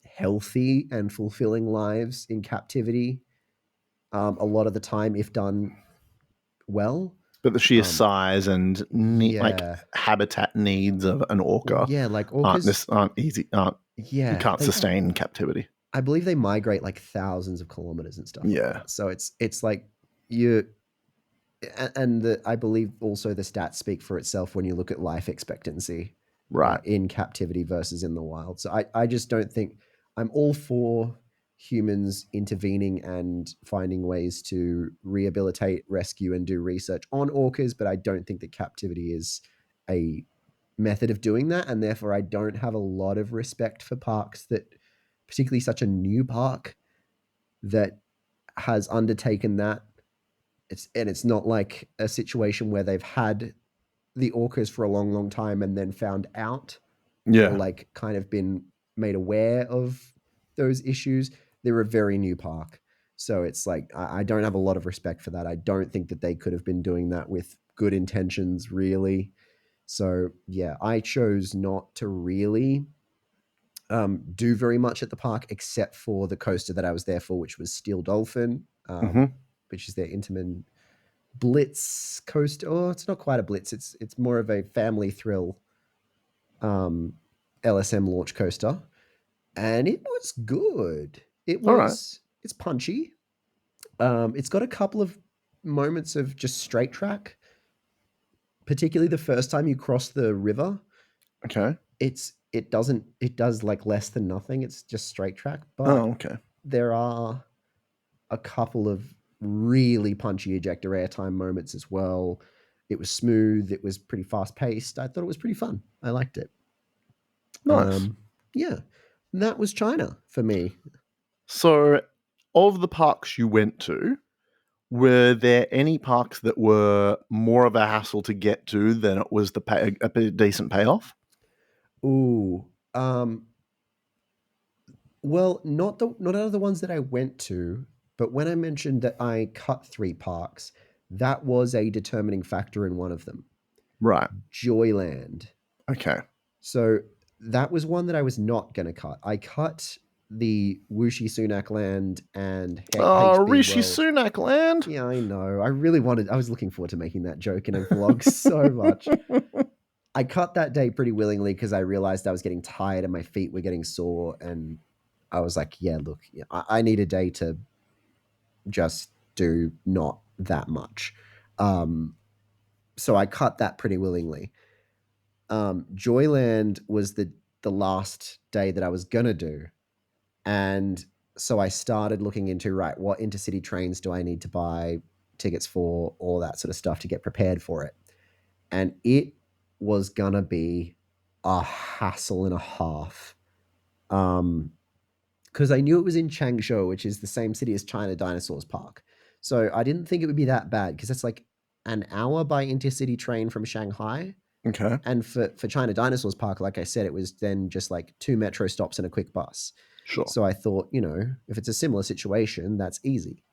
healthy and fulfilling lives in captivity a lot of the time if done well. But the sheer Um, size and like yeah, habitat needs of an orca yeah, like orcas. aren't easy. Aren't You Yeah, can't they sustain captivity. I believe they migrate like thousands of kilometers and stuff like Yeah. that. So it's like you and I believe also the stats speak for itself when you look at life expectancy Right. in captivity versus in the wild. So I just don't think I'm all for humans intervening and finding ways to rehabilitate, rescue, and do research on orcas, but I don't think that captivity is a method of doing that, and therefore I don't have a lot of respect for parks that, particularly such a new park that has undertaken that. It's not like a situation where they've had the orcas for a long, long time and then found out or Yeah. like kind of been made aware of those issues. They're a very new park. So it's like I don't have a lot of respect for that. I don't think that they could have been doing that with good intentions, really. So yeah, I chose not to really do very much at the park except for the coaster that I was there for, which was Steel Dolphin, Hmm. which is their Intamin Blitz coaster. Oh, it's not quite a Blitz. It's more of a family thrill um, LSM launch coaster. and it was good. All right. It's punchy. It's got a couple of moments of just straight track, particularly the first time you cross the river. Okay. It does like less than nothing. It's just straight track, but Oh, okay. there are a couple of really punchy ejector airtime moments as well. It was smooth. It was pretty fast paced. I thought it was pretty fun. I liked it. Nice. Yeah, that was China for me. So, of the parks you went to, were there any parks that were more of a hassle to get to than it was a decent payoff? Ooh, well, not out of the ones that I went to, but when I mentioned that I cut 3 parks, that was a determining factor in one of them. Right. Joyland. Okay. So that was one that I was not going to cut. I cut the Wuxi Sunak Land and Oh, HB Rishi World. Sunak land. Yeah, I know. I was looking forward to making that joke in a vlog so much. I cut that day pretty willingly because I realized I was getting tired and my feet were getting sore. And I was like, yeah, look, yeah, I need a day to just do not that much. Um, so I cut that pretty willingly. Joyland was the last day that I was gonna do, and so I started looking into right, what intercity trains do I need to buy tickets for, all that sort of stuff to get prepared for it, and it was gonna be a hassle and a half. Because I knew it was in Changzhou, which is the same city as China Dinosaurs Park, so I didn't think it would be that bad because it's like an hour by intercity train from Shanghai. Okay. And for China Dinosaurs Park, like I said, it was then just like 2 metro stops and a quick bus. Sure. So I thought, if it's a similar situation, that's easy.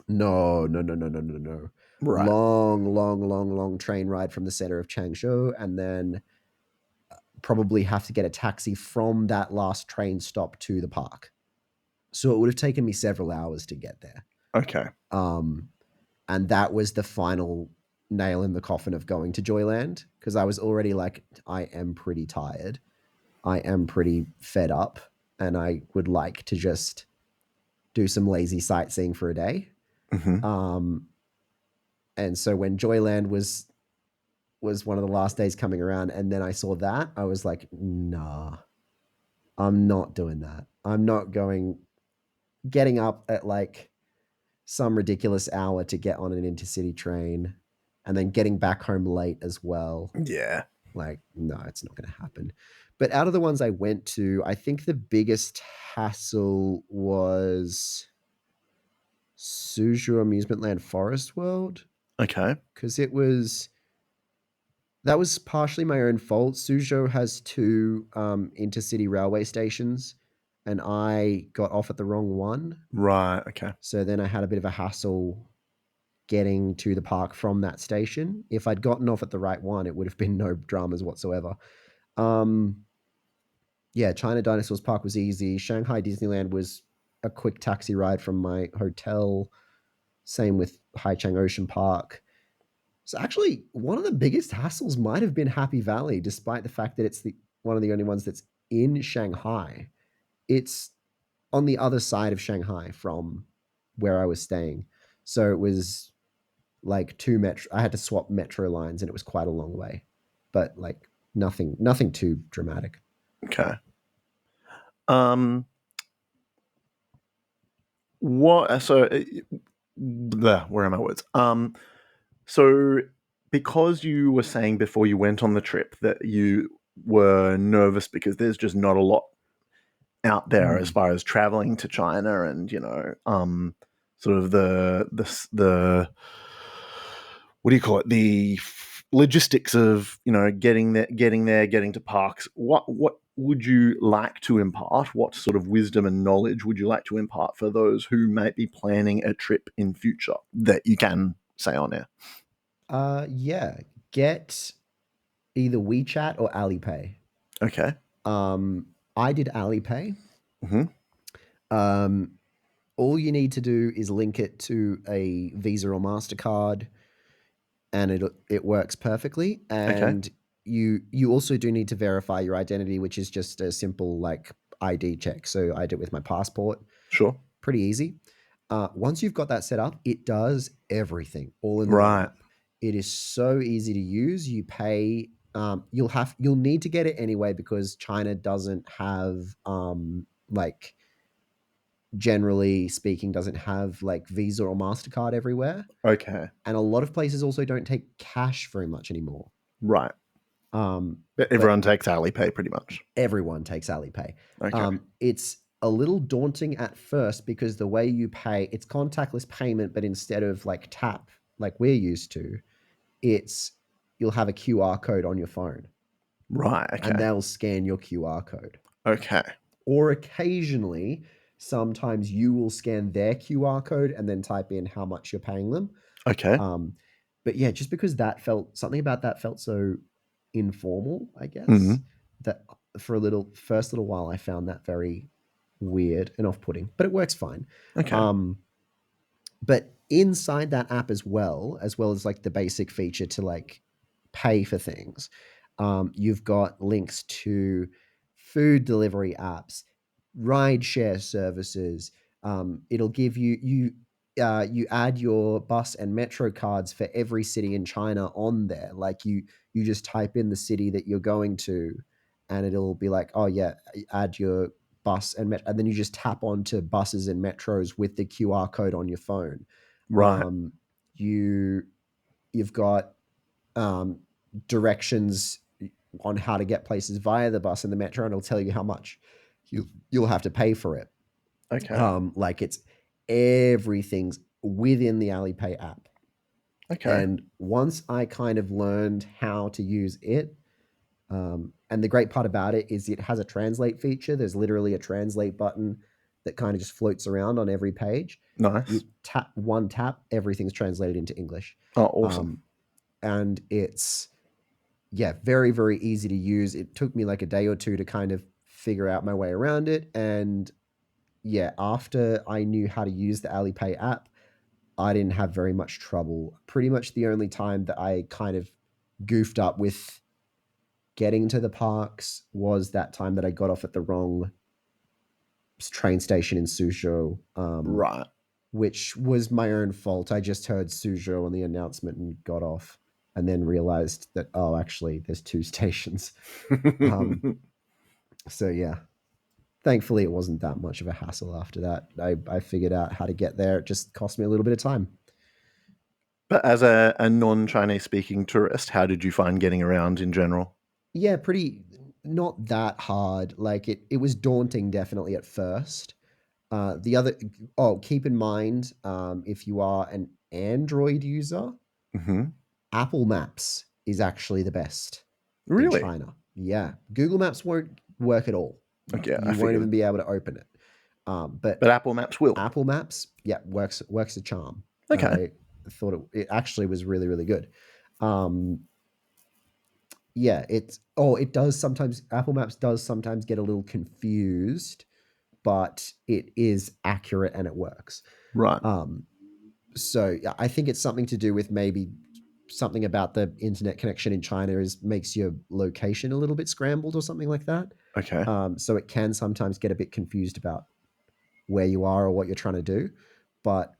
No, no, no, no, no, no, no. Right. Long, long, long, long train ride from the center of Changzhou, and then probably have to get a taxi from that last train stop to the park. So it would have taken me several hours to get there. Okay. Um, and that was the final nail in the coffin of going to Joyland because I was already like, I am pretty tired. I am pretty fed up, and I would like to just do some lazy sightseeing for a day. Hmm. Um, and so when Joyland was one of the last days coming around, and then I saw that, I was like, nah, I'm not doing that. I'm not getting up at like some ridiculous hour to get on an intercity train and then getting back home late as well. Yeah. Like, no, it's not going to happen. But out of the ones I went to, I think the biggest hassle was Suzhou Amusement Land Forest World Okay. because that was partially my own fault. Suzhou has 2 intercity railway stations, and I got off at the wrong one. Right. Okay. So then I had a bit of a hassle getting to the park from that station. If I'd gotten off at the right one, it would have been no dramas whatsoever. Um, yeah, China Dinosaurs Park was easy. Shanghai Disneyland was a quick taxi ride from my hotel. Same with Haichang Ocean Park. So actually, one of the biggest hassles might have been Happy Valley, despite the fact that it's the one of the only ones that's in Shanghai. It's on the other side of Shanghai from where I was staying. So it was like 2 metro. I had to swap metro lines, and it was quite a long way, but like nothing too dramatic. Okay. Um. What? So, where are my words? So, because you were saying before you went on the trip that you were nervous because there's just not a lot out there as Mm. far as traveling to China, and sort of the what do you call it, the logistics of getting to parks. What would you like to impart? What sort of wisdom and knowledge would you like to impart for those who might be planning a trip in future that you can say on air? Yeah, get either WeChat or Alipay. Okay. I did Alipay. Hmm. Um, all you need to do is link it to a Visa or Mastercard, and it works perfectly. Okay. And you also do need to verify your identity, which is just a simple like ID check. So I did it with my passport. Sure. Pretty easy. Once you've got that set up, it does everything all in the one Right. app. It is so easy to use. You pay. You'll need to get it anyway because China doesn't have like generally speaking doesn't have like Visa or Mastercard everywhere, Okay. and a lot of places also don't take cash very much anymore. Right. Um, But but everyone takes Alipay pretty much. everyone takes Alipay. Okay. It's a little daunting at first because the way you pay, it's contactless payment, but instead of like tap like we're used to, it's you'll have a QR code on your phone Right. and Okay. they'll scan your QR code. Okay. Or occasionally, sometimes you will scan their QR code and then type in how much you're paying them. Okay. But yeah, just because that felt something about that felt so informal, I guess, Mhm. that for a little while I found that very weird and off-putting, but it works fine. Okay. But inside that app as well as like the basic feature to like pay for things, you've got links to food delivery apps, ride share services. It'll give you add your bus and metro cards for every city in China on there. Like you just type in the city that you're going to, and it'll be like, oh yeah, add your bus and then you just tap onto buses and metros with the QR code on your phone. Right. You you've got um, directions on how to get places via the bus and the metro, and it'll tell you how much you'll have to pay for it. Okay. Like it's everything's within the Alipay app. Okay. And once I kind of learned how to use it, and the great part about it is it has a translate feature. There's literally a translate button that kind of just floats around on every page. Nice. You tap one tap, everything's translated into English. Oh, awesome. And it's yeah, very, very easy to use. It took me like a day or two to kind of figure out my way around it. And yeah, after I knew how to use the Alipay app, I didn't have very much trouble. Pretty much the only time that I kind of goofed up with getting to the parks was that time that I got off at the wrong train station in Suzhou, Right. which was my own fault. I just heard Suzhou on the announcement and got off, and then realized that oh, actually, there's two stations. So yeah, thankfully it wasn't that much of a hassle after that. I figured out how to get there. It just cost me a little bit of time. But as a non-Chinese speaking tourist, how did you find getting around in general? Yeah, pretty not that hard. Like it was daunting definitely at first. The other keep in mind, if you are an Android user, Hmm. Apple Maps is actually the best in Really? China. Yeah, Google Maps won't work at all. Okay, I You won't figured. even be able to open it. But But Apple Maps will. Apple Maps, yeah, works a charm. Okay. I thought it actually was really really good. Um, yeah, it does sometimes Apple Maps does sometimes get a little confused, but it is accurate and it works. Right. So yeah, I think it's something to do with maybe something about the internet connection in China is makes your location a little bit scrambled or something like that. Okay. So it can sometimes get a bit confused about where you are or what you're trying to do, but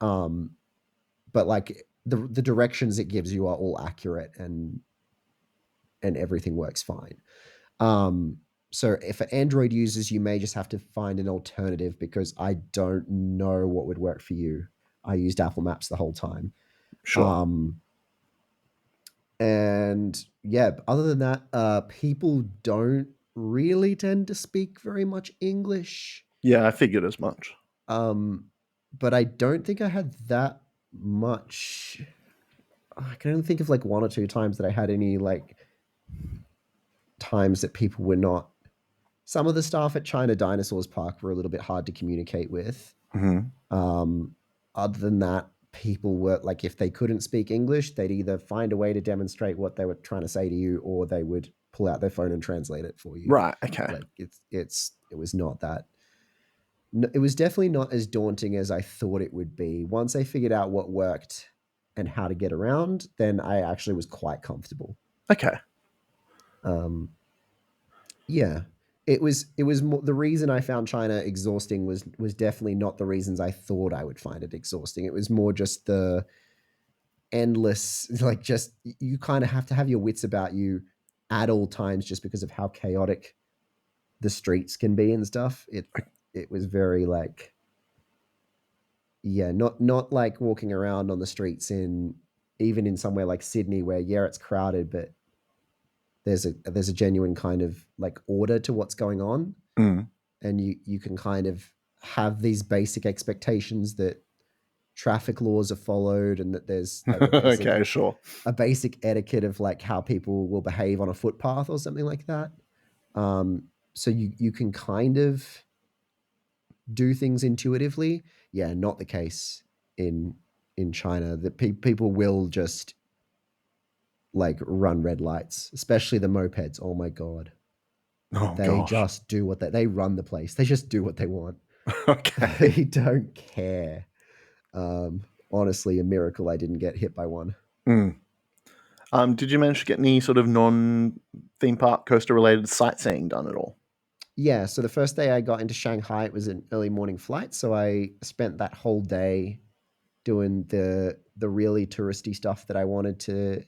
like the directions it gives you are all accurate and everything works fine. Um, so if for Android users, you may just have to find an alternative because I don't know what would work for you. I used Apple Maps the whole time. Sure. And yeah, other than that, people don't really tend to speak very much English. Yeah, I figured as much. But I don't think I had that much. I can only think of like one or two times that I had any like times that people were not. Some of the staff at China Dinosaurs Park were a little bit hard to communicate with. Hmm. Other than that, people were like, if they couldn't speak English, they'd either find a way to demonstrate what they were trying to say to you, or they would pull out their phone and translate it for you. Right. Okay. Like it was not that. It was definitely not as daunting as I thought it would be. Once I figured out what worked and how to get around, then I actually was quite comfortable. Okay. Um, yeah, it was more, the reason I found China exhausting was definitely not the reasons I thought I would find it exhausting. It was more just the endless, like, just you kind of have to have your wits about you at all times just because of how chaotic the streets can be and stuff. It was very like, yeah, not like walking around on the streets in, even in somewhere like Sydney where, yeah, it's crowded, but there's a genuine kind of like order to what's going on, Mm. and you can kind of have these basic expectations that traffic laws are followed, and that there's a Okay, sure. a basic etiquette of like how people will behave on a footpath or something like that. So you can kind of do things intuitively. Yeah, not the case in China. That people will just like run red lights, especially the mopeds. Oh my god, Oh they gosh. just do what they run the place. They just do what they want. Okay. They don't care. Honestly, a miracle I didn't get hit by one. Mm. Did you manage to get any sort of non-theme park coaster related sightseeing done at all? Yeah, so the first day I got into Shanghai, it was an early morning flight, so I spent that whole day doing the really touristy stuff that I wanted to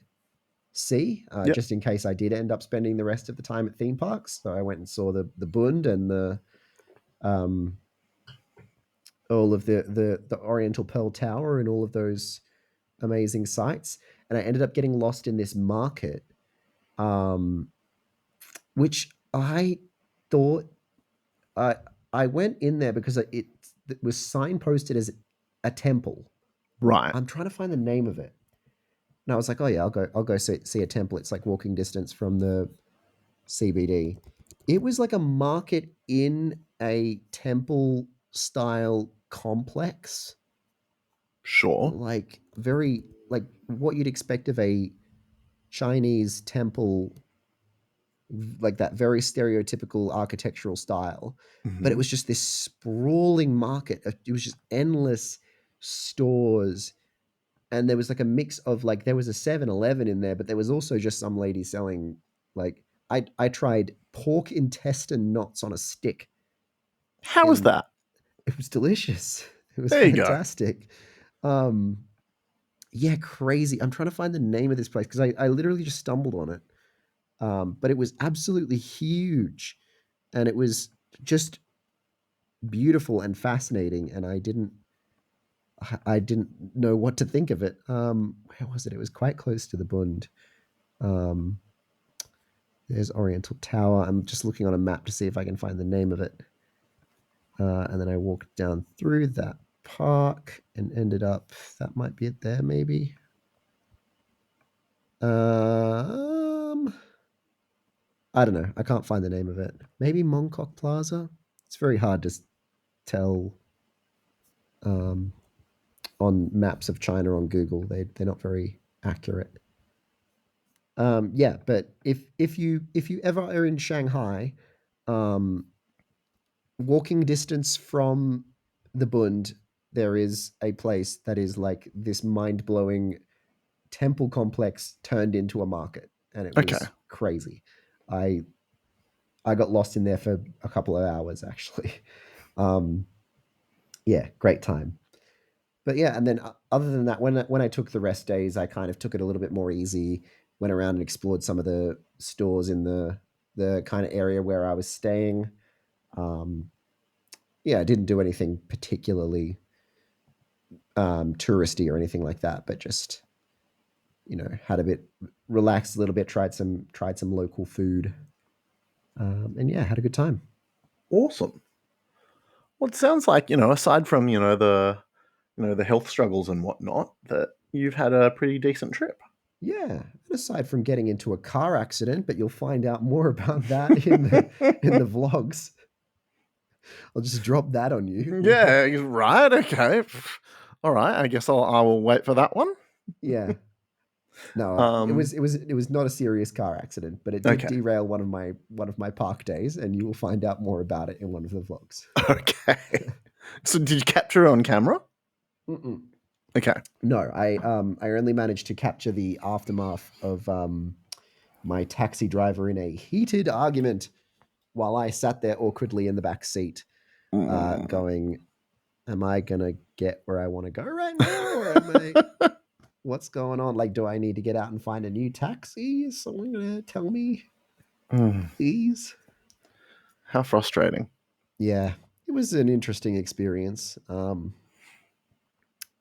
see, Yep. just in case I did end up spending the rest of the time at theme parks. So I went and saw the Bund and the um, all of the Oriental Pearl Tower and all of those amazing sights. And I ended up getting lost in this market, um, which I thought I I went in there because it was signposted as a temple. Right. I'm trying to find the name of it. And I was like, oh yeah, I'll go see a temple. It's like walking distance from the CBD. It was like a market in a temple style complex, Sure. like very like what you'd expect of a Chinese temple, like that very stereotypical architectural style. But it Hmm. was just this sprawling market. It was just endless stores, and there was like a mix of like there was a 7-Eleven in there, but there was also just some lady selling like I tried pork intestine knots on a stick, How was and that? it was delicious. It was There you go. fantastic. Um, yeah, crazy. I'm trying to find the name of this place because I literally just stumbled on it. But it was absolutely huge, and it was just beautiful and fascinating. And I didn't know what to think of it. Where was it? It was quite close to the Bund. Um, there's Oriental Tower. I'm just looking on a map to see if I can find the name of it. And then I walked down through that park and ended up. That might be it there, maybe. Um, I don't know. I can't find the name of it. Maybe Mongkok Plaza. It's very hard to tell um, on maps of China on Google. They're not very accurate. Yeah, but if you ever are in Shanghai, um, walking distance from the Bund, there is a place that is like this mind blowing temple complex turned into a market, and it Okay. was crazy. I I got lost in there for a couple of hours actually. Um, yeah, great time. But yeah, and then other than that, when I took the rest days, I kind of took it a little bit more easy. Went around and explored some of the stores in the kind of area where I was staying. Um, yeah, I didn't do anything particularly touristy or anything like that, but just had a bit relaxed a little bit, tried some local food, and yeah, had a good time. Awesome. Well, it sounds like, aside from, the health struggles and whatnot, that you've had a pretty decent trip. Yeah, and aside from getting into a car accident, but you'll find out more about that in the vlogs. I'll just drop that on you. Yeah, right. Okay. All right. I guess I will wait for that one. Yeah. No, it Um, was it was it was not a serious car accident, but it did okay. derail one of my park days, and you will find out more about it in one of the vlogs. Okay. So did you capture it on camera? Mm-mm. Okay. No, I only managed to capture the aftermath of my taxi driver in a heated argument. while I sat there awkwardly in the back seat, Mm. going, "Am I gonna get where I want to go right now, or am I? What's going on? Like, do I need to get out and find a new taxi? Is someone gonna tell me, Mm. please?" How frustrating. Yeah, it was an interesting experience.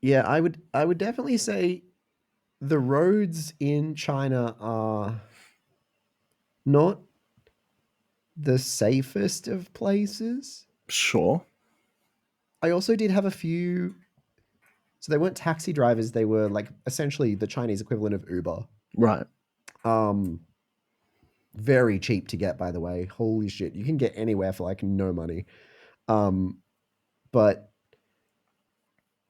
Yeah, I would definitely say the roads in China are not the safest of places. Sure. I also did have a few. So they weren't taxi drivers; they were like essentially the Chinese equivalent of Uber. Right. Um, very cheap to get, by the way. Holy shit, you can get anywhere for like no money. Um, but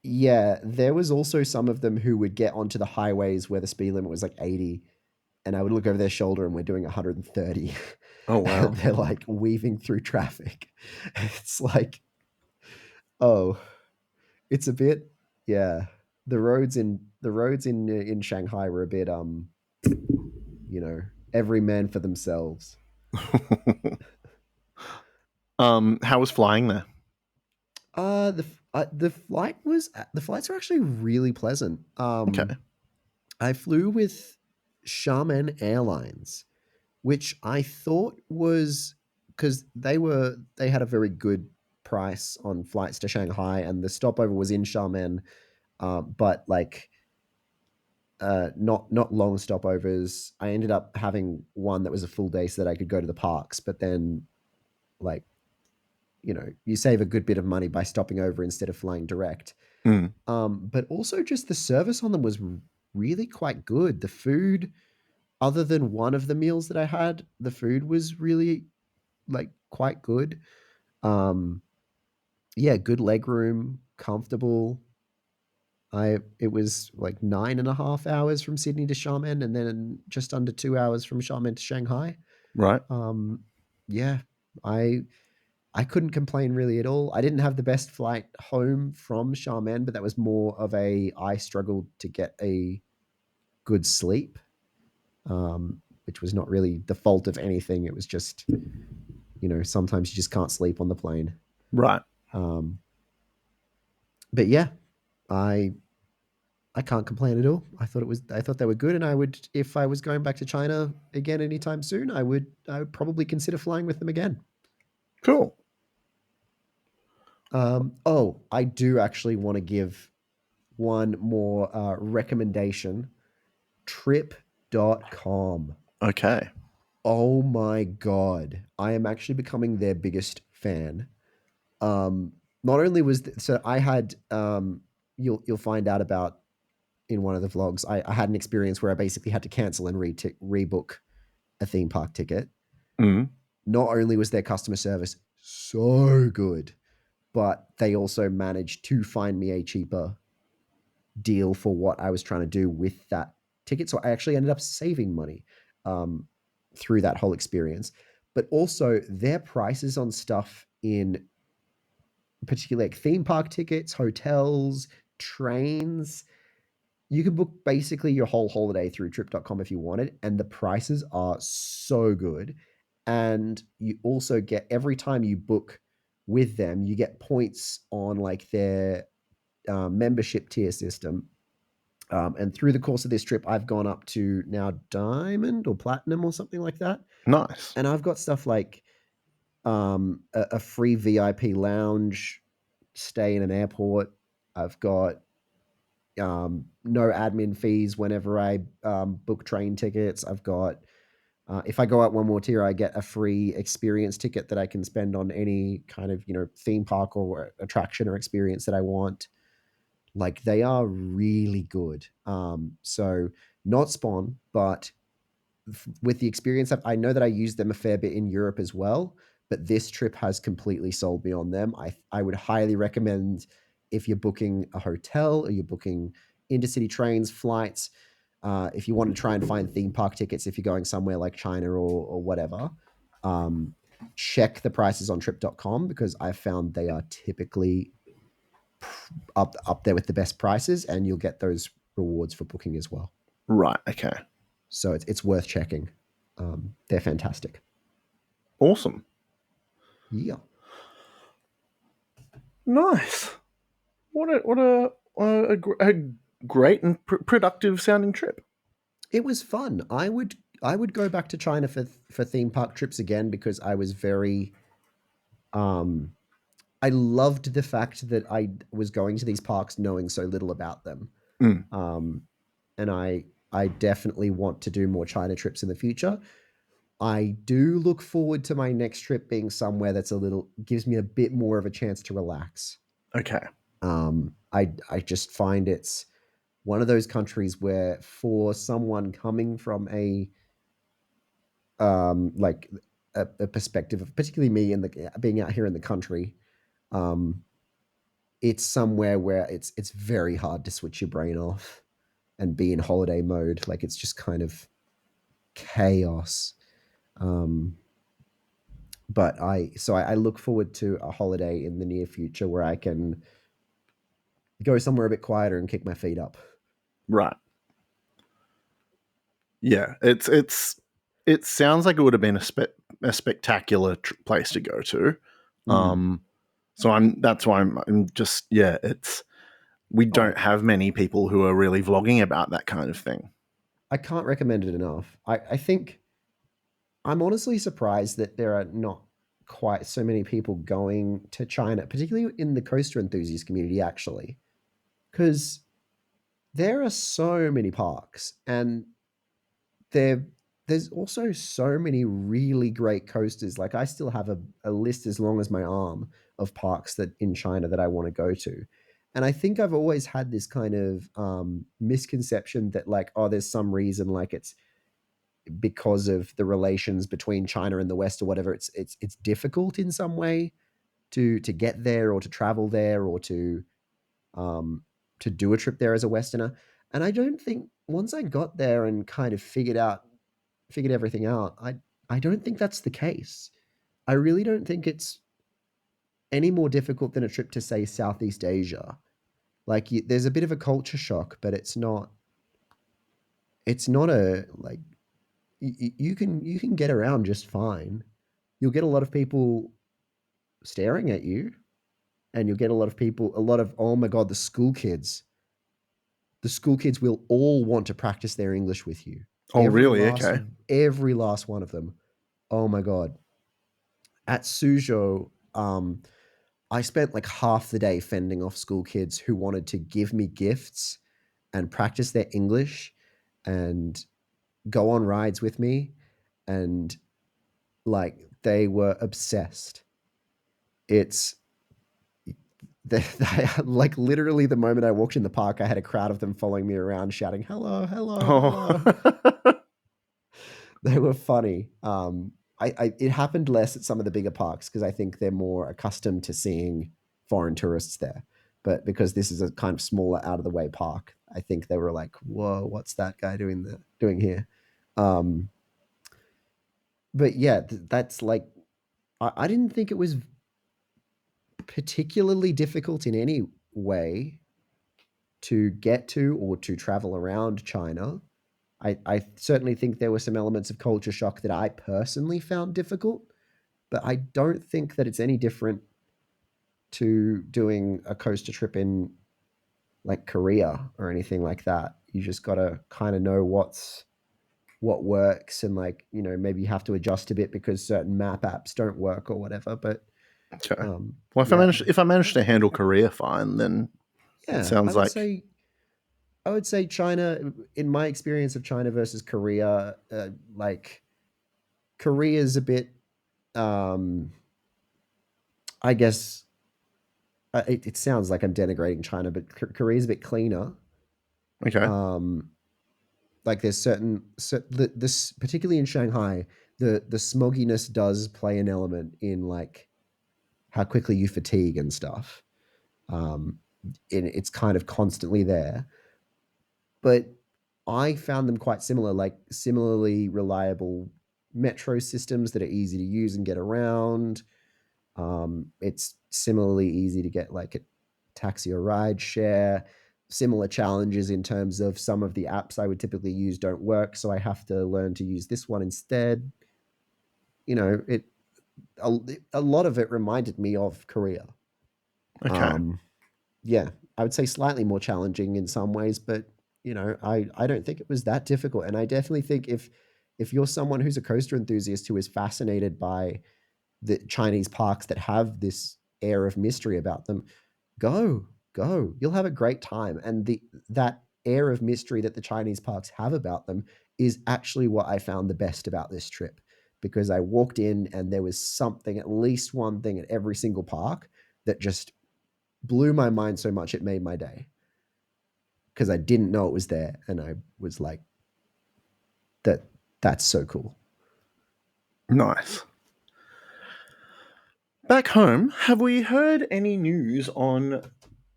yeah, there was also some of them who would get onto the highways where the speed limit was like 80, and I would look over their shoulder and we're doing 130. Oh And wow. they're like weaving through traffic. It's like, oh, it's a bit, yeah. The roads in Shanghai were a bit every man for themselves. How was flying there? The flights are actually really pleasant. Okay. I flew with Xiamen Airlines, which I thought was because they had a very good price on flights to Shanghai, and the stopover was in Xiamen, but like not long stopovers. I ended up having one that was a full day so that I could go to the parks, but then like you save a good bit of money by stopping over instead of flying direct. Mm. But also just the service on them was really quite good. The food, other than one of the meals that I had, the food was really like quite good. Um, yeah, good leg room, comfortable. It was like 9.5 hours from Sydney to Xiamen, and then just under 2 hours from Xiamen to Shanghai. Right. Um, yeah, I I couldn't complain really at all. I didn't have the best flight home from Xiamen, but that was more of a I struggled to get a good sleep, which was not really the fault of anything. It was just sometimes you just can't sleep on the plane. Right. Um, but yeah, I I can't complain at all. I thought they were good, and I would, if I was going back to China again anytime soon, I would probably consider flying with them again. Cool. Oh, I do actually want to give one more recommendation. Trip.com. Okay. Oh my god, I am actually becoming their biggest fan. Um, Not only so I had you'll find out about in one of the vlogs. I had an experience where I basically had to cancel and rebook a theme park ticket. Mm. Not only was their customer service so good, but they also managed to find me a cheaper deal for what I was trying to do with that ticket. So I actually ended up saving money um, through that whole experience. But also their prices on stuff in particularly like theme park tickets, hotels, trains. You can book basically your whole holiday through trip.com if you wanted, and the prices are so good. And you also get every time you book with them, you get points on like their membership tier system. And through the course of this trip, I've gone up to now diamond or platinum or something like that. Nice. And I've got stuff like a free VIP lounge stay in an airport. I've got no admin fees whenever I book train tickets. I've got, if I go out one more tier, I get a free experience ticket that I can spend on any kind of, theme park or attraction or experience that I want. Like they are really good. So not Spawn, but with the experience I know that I used them a fair bit in Europe as well, but this trip has completely sold me on them. I would highly recommend if you're booking a hotel or you're booking intercity trains, flights, if you want to try and find theme park tickets, if you're going somewhere like China or whatever, um, check the prices on trip.com because I found they are typically up there with the best prices, and you'll get those rewards for booking as well. Right. Okay. So it's worth checking. They're fantastic. Awesome. Yeah. Nice. What a great and productive sounding trip. It was fun. I would go back to China for theme park trips again because I was very um I loved the fact that I was going to these parks knowing so little about them. Mm, Um and I definitely want to do more China trips in the future. I do look forward to my next trip being somewhere that's a little gives me a bit more of a chance to relax. okay. I just find it's one of those countries where for someone coming from a like a perspective of particularly me in the being out here in the country, um, it's somewhere where it's very hard to switch your brain off and be in holiday mode. Like it's just kind of chaos. Um, but I look forward to a holiday in the near future where I can go somewhere a bit quieter and kick my feet up. Right. Yeah. It sounds like it would have been a spectacular place to go to. Mm. Um, so that's why I'm just yeah. It's we Oh, don't have many people who are really vlogging about that kind of thing. I can't recommend it enough. I think I'm honestly surprised that there are not quite so many people going to China, particularly in the coaster enthusiast community, actually, because there are so many parks and there there's also so many really great coasters. Like I still have a list as long as my arm of parks that in China that I want to go to. And I think I've always had this kind of misconception that like, oh, there's some reason like it's because of the relations between China and the West or whatever. It's difficult in some way to get there or to travel there or um, to do a trip there as a Westerner. And I don't think once I got there and kind of figured everything out, I don't think that's the case. I really don't think it's any more difficult than a trip to say Southeast Asia. Like there's a bit of a culture shock, but it's not a like you can get around just fine. You'll get a lot of people staring at you, and you'll get a lot of oh my god, the school kids. The school kids will all want to practice their English with you. Oh, Every really? last Okay. every last one of them. Oh my god. At Suzhou, I spent like half the day fending off school kids who wanted to give me gifts and practice their English and go on rides with me. And like they were obsessed. It's like literally the moment I walked in the park, I had a crowd of them following me around shouting, hello, hello, Oh, hello. They were funny. It happened less at some of the bigger parks because I think they're more accustomed to seeing foreign tourists there. But because this is a kind of smaller, out of the way park, I think they were like, "Whoa, what's that guy doing here?" Um, but yeah, that's like I didn't think it was particularly difficult in any way to get to or to travel around China. I certainly think there were some elements of culture shock that I personally found difficult, but I don't think that it's any different to doing a coaster trip in like Korea or anything like that. You just got to kind of know what works and like, maybe you have to adjust a bit because certain map apps don't work or whatever, but okay. um Well, yeah. if I manage to handle Korea fine, then it Yeah, sounds like I would say China in my experience of China versus Korea, like Korea's a bit um I guess it sounds like I'm denigrating China, but Korea's a bit cleaner. okay. Um, like there's this particularly in Shanghai, the smogginess does play an element in like how quickly you fatigue and stuff. Um, and it's kind of constantly there, but I found them quite similar, like similarly reliable metro systems that are easy to use and get around. It's similarly easy to get like a taxi or ride share. Similar challenges in terms of some of the apps I would typically use don't work, so I have to learn to use this one instead. You know, a, a lot of it reminded me of Korea. Okay. Um, yeah, I would say slightly more challenging in some ways, but I don't think it was that difficult. And I definitely think if you're someone who's a coaster enthusiast who is fascinated by the Chinese parks that have this air of mystery about them, go, go. You'll have a great time. And the that air of mystery that the Chinese parks have about them is actually what I found the best about this trip. Because I walked in and there was something, at least one thing at every single park that just blew my mind so much it made my day. Because I didn't know it was there. And I was like, that's so cool. Nice. Back home, have we heard any news on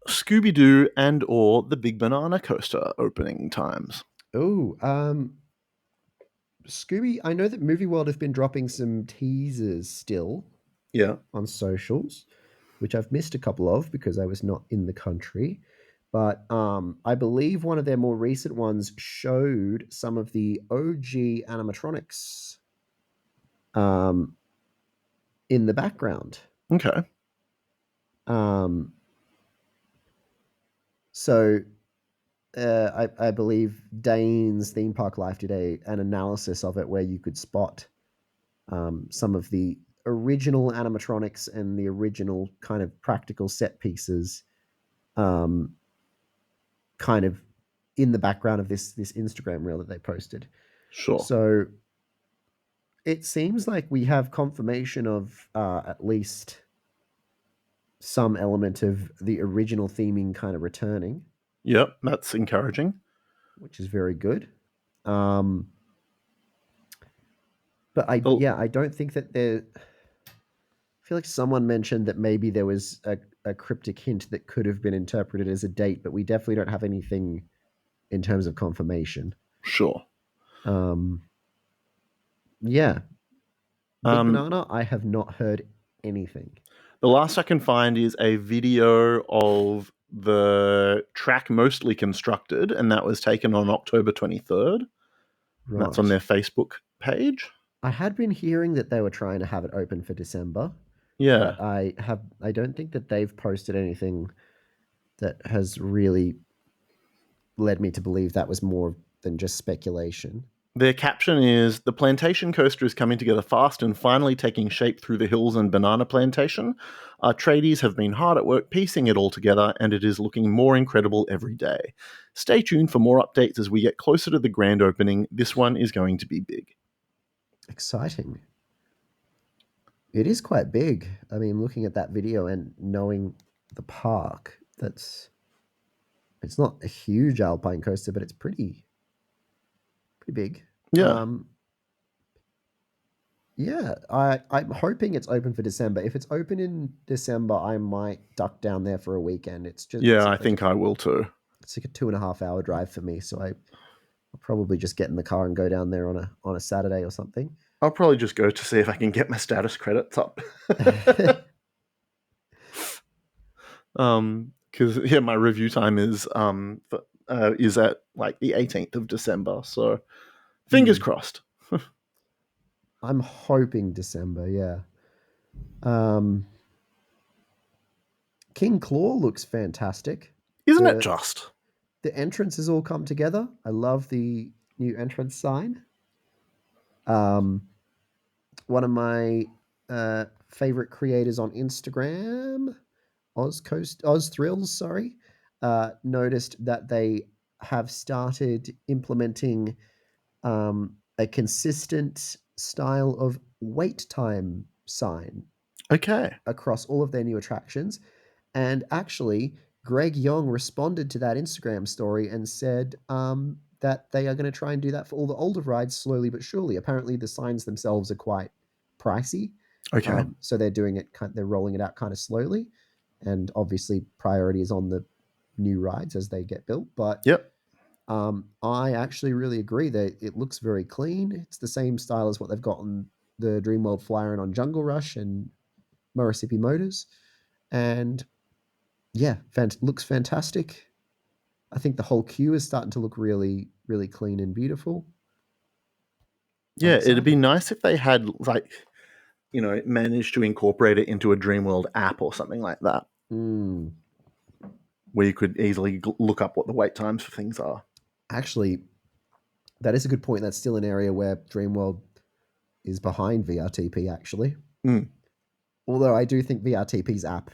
Scooby-Doo and or the Big Banana Coaster opening times? Oh, Scooby, I know that Movie World have been dropping some teasers still Yeah. on socials, which I've missed a couple of because I was not in the country. But I believe one of their more recent ones showed some of the OG animatronics um, in the background. Okay. Um, so I believe Dane's Theme Park Life did an analysis of it where you could spot some of the original animatronics and the original kind of practical set pieces um, kind of in the background of this Instagram reel that they posted. Sure. So it seems like we have confirmation of at least some element of the original theming kind of returning, Yep, that's encouraging. which is very good. Um, but The, I don't think that there. I feel like someone mentioned that maybe there was a cryptic hint that could have been interpreted as a date, but we definitely don't have anything in terms of confirmation. sure. Um, yeah, Big Um, Banana, I have not heard anything. the last I can find is a video of the track mostly constructed, and that was taken on October 23rd. And that's on Right. their Facebook page. I had been hearing that they were trying to have it open for December, Yeah. but I don't think that they've posted anything that has really led me to believe that was more than just speculation. Their caption is the plantation coaster is coming together fast and finally taking shape through the hills and banana plantation. Our tradies have been hard at work piecing it all together, and it is looking more incredible every day. Stay tuned for more updates as we get closer to the grand opening. This one is going to be big. Exciting. It is quite big. I mean, looking at that video and knowing the park, that's it's not a huge alpine coaster, but it's pretty big. Yeah. Um, yeah, I'm hoping it's open for December. If it's open in December, I might duck down there for a weekend. It's just Yeah, I think I will too. it's like a 2.5 hour drive for me, so I'll probably just get in the car and go down there on a Saturday or something. I'll probably just go to see if I can get my status credits up. Because yeah, my review time is at like the 18th of December. So fingers Hmm. crossed. I'm hoping December. Yeah. Um, King Claw looks fantastic. Isn't it The just? the entrances all come together. I love the new entrance sign. Um, One of my favorite creators on Instagram, Oz Thrills, sorry, noticed that they have started implementing a consistent style of wait time sign Okay. across all of their new attractions. And actually, Greg Young responded to that Instagram story and said that they are going to try and do that for all the older rides slowly but surely. Apparently, the signs themselves are quite pricey, Okay. so they're doing it. They're rolling it out kind of slowly, and obviously, priority is on the new rides as they get built. But Yep. I actually really agree that it looks very clean. It's the same style as what they've got on the Dreamworld Flyer and on Jungle Rush and Murrissippi Motors. And yeah, looks fantastic. I think the whole queue is starting to look really, really clean and beautiful. I'm Yeah, it'd be excited. nice if they had like managed to incorporate it into a Dreamworld app or something like that, where you could easily look up what the wait times for things are. Actually, that is a good point. That's still an area where Dreamworld is behind VRTP, actually. Although I do think VRTP's app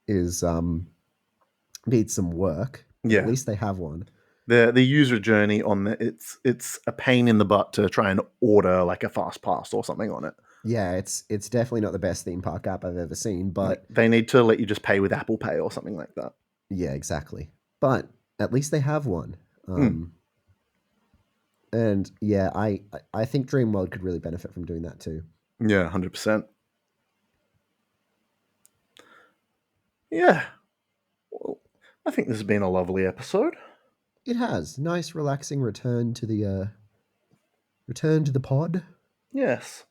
is needs some work. Yeah. At least they have one. The user journey on it's a pain in the butt to try and order like a fast pass or something on it. Yeah, it's definitely not the best theme park app I've ever seen, but they need to let you just pay with Apple Pay or something like that. Yeah, exactly. But at least they have one. And yeah, I think Dreamworld could really benefit from doing that too. Yeah, 100%. Yeah. Well, I think this has been a lovely episode. It has. Nice, relaxing return to the pod. Yes.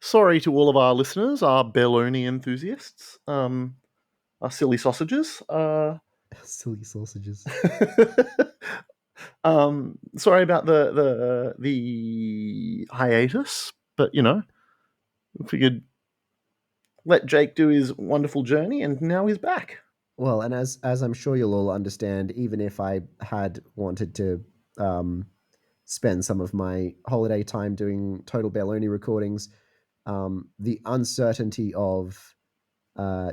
Sorry to all of our listeners, our Belloni enthusiasts, our silly sausages. Silly sausages. Sorry about the hiatus, but we figured let Jake do his wonderful journey, and now he's back. Well, and as I'm sure you'll all understand, even if I had wanted to spend some of my holiday time doing Total Belloni recordings, the uncertainty of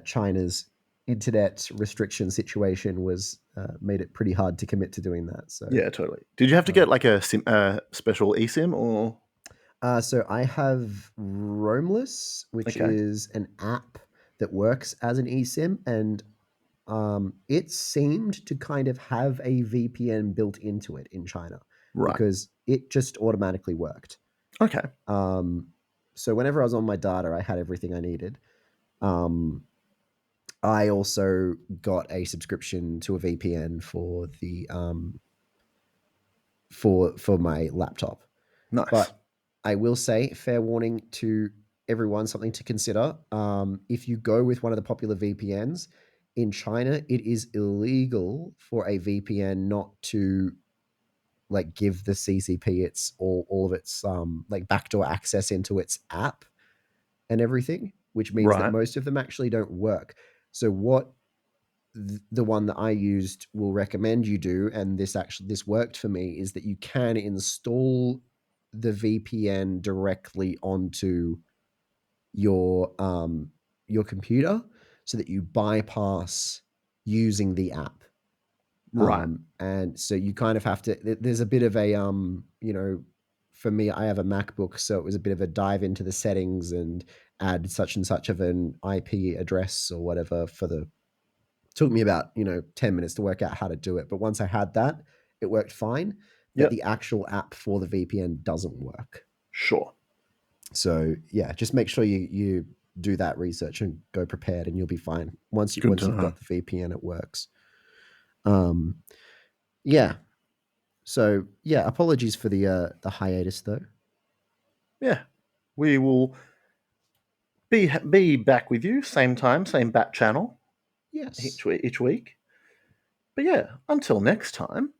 China's internet restriction situation was made it pretty hard to commit to doing that. So yeah, totally. Did you have to get like a special eSIM or? So I have Roamless, which is an app that works as an eSIM, and it seemed to kind of have a VPN built into it in China, right? Because it just automatically worked. Okay. So whenever I was on my data, I had everything I needed. I also got a subscription to a VPN for the for my laptop. Nice. But I will say, fair warning to everyone, something to consider. If you go with one of the popular VPNs in China, it is illegal for a VPN not to like give the CCP its all of its like backdoor access into its app and everything, which means that most of them actually don't work. So what the one that I used will recommend you do, and this worked for me, is that you can install the VPN directly onto your computer so that you bypass using the app. Right. And so you kind of have to, there's a bit of a for me, I have a MacBook, so it was a bit of a dive into the settings and add such and such of an IP address or whatever took me about 10 minutes to work out how to do it. But once I had that, it worked fine. But the actual app for the VPN doesn't work. Sure. So yeah, just make sure you do that research and go prepared, and you'll be fine. Once you've got the VPN, it works. Yeah. So yeah, apologies for the hiatus though. Yeah, we will be back with you same time, same bat channel. Yes. Each week. But yeah, until next time.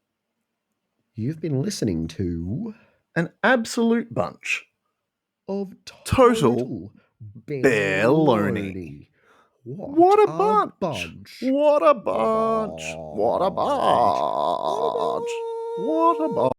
You've been listening to an absolute bunch of total Belloni. What a bunch! What a bunch! What a bunch! What a bunch! What a bunch!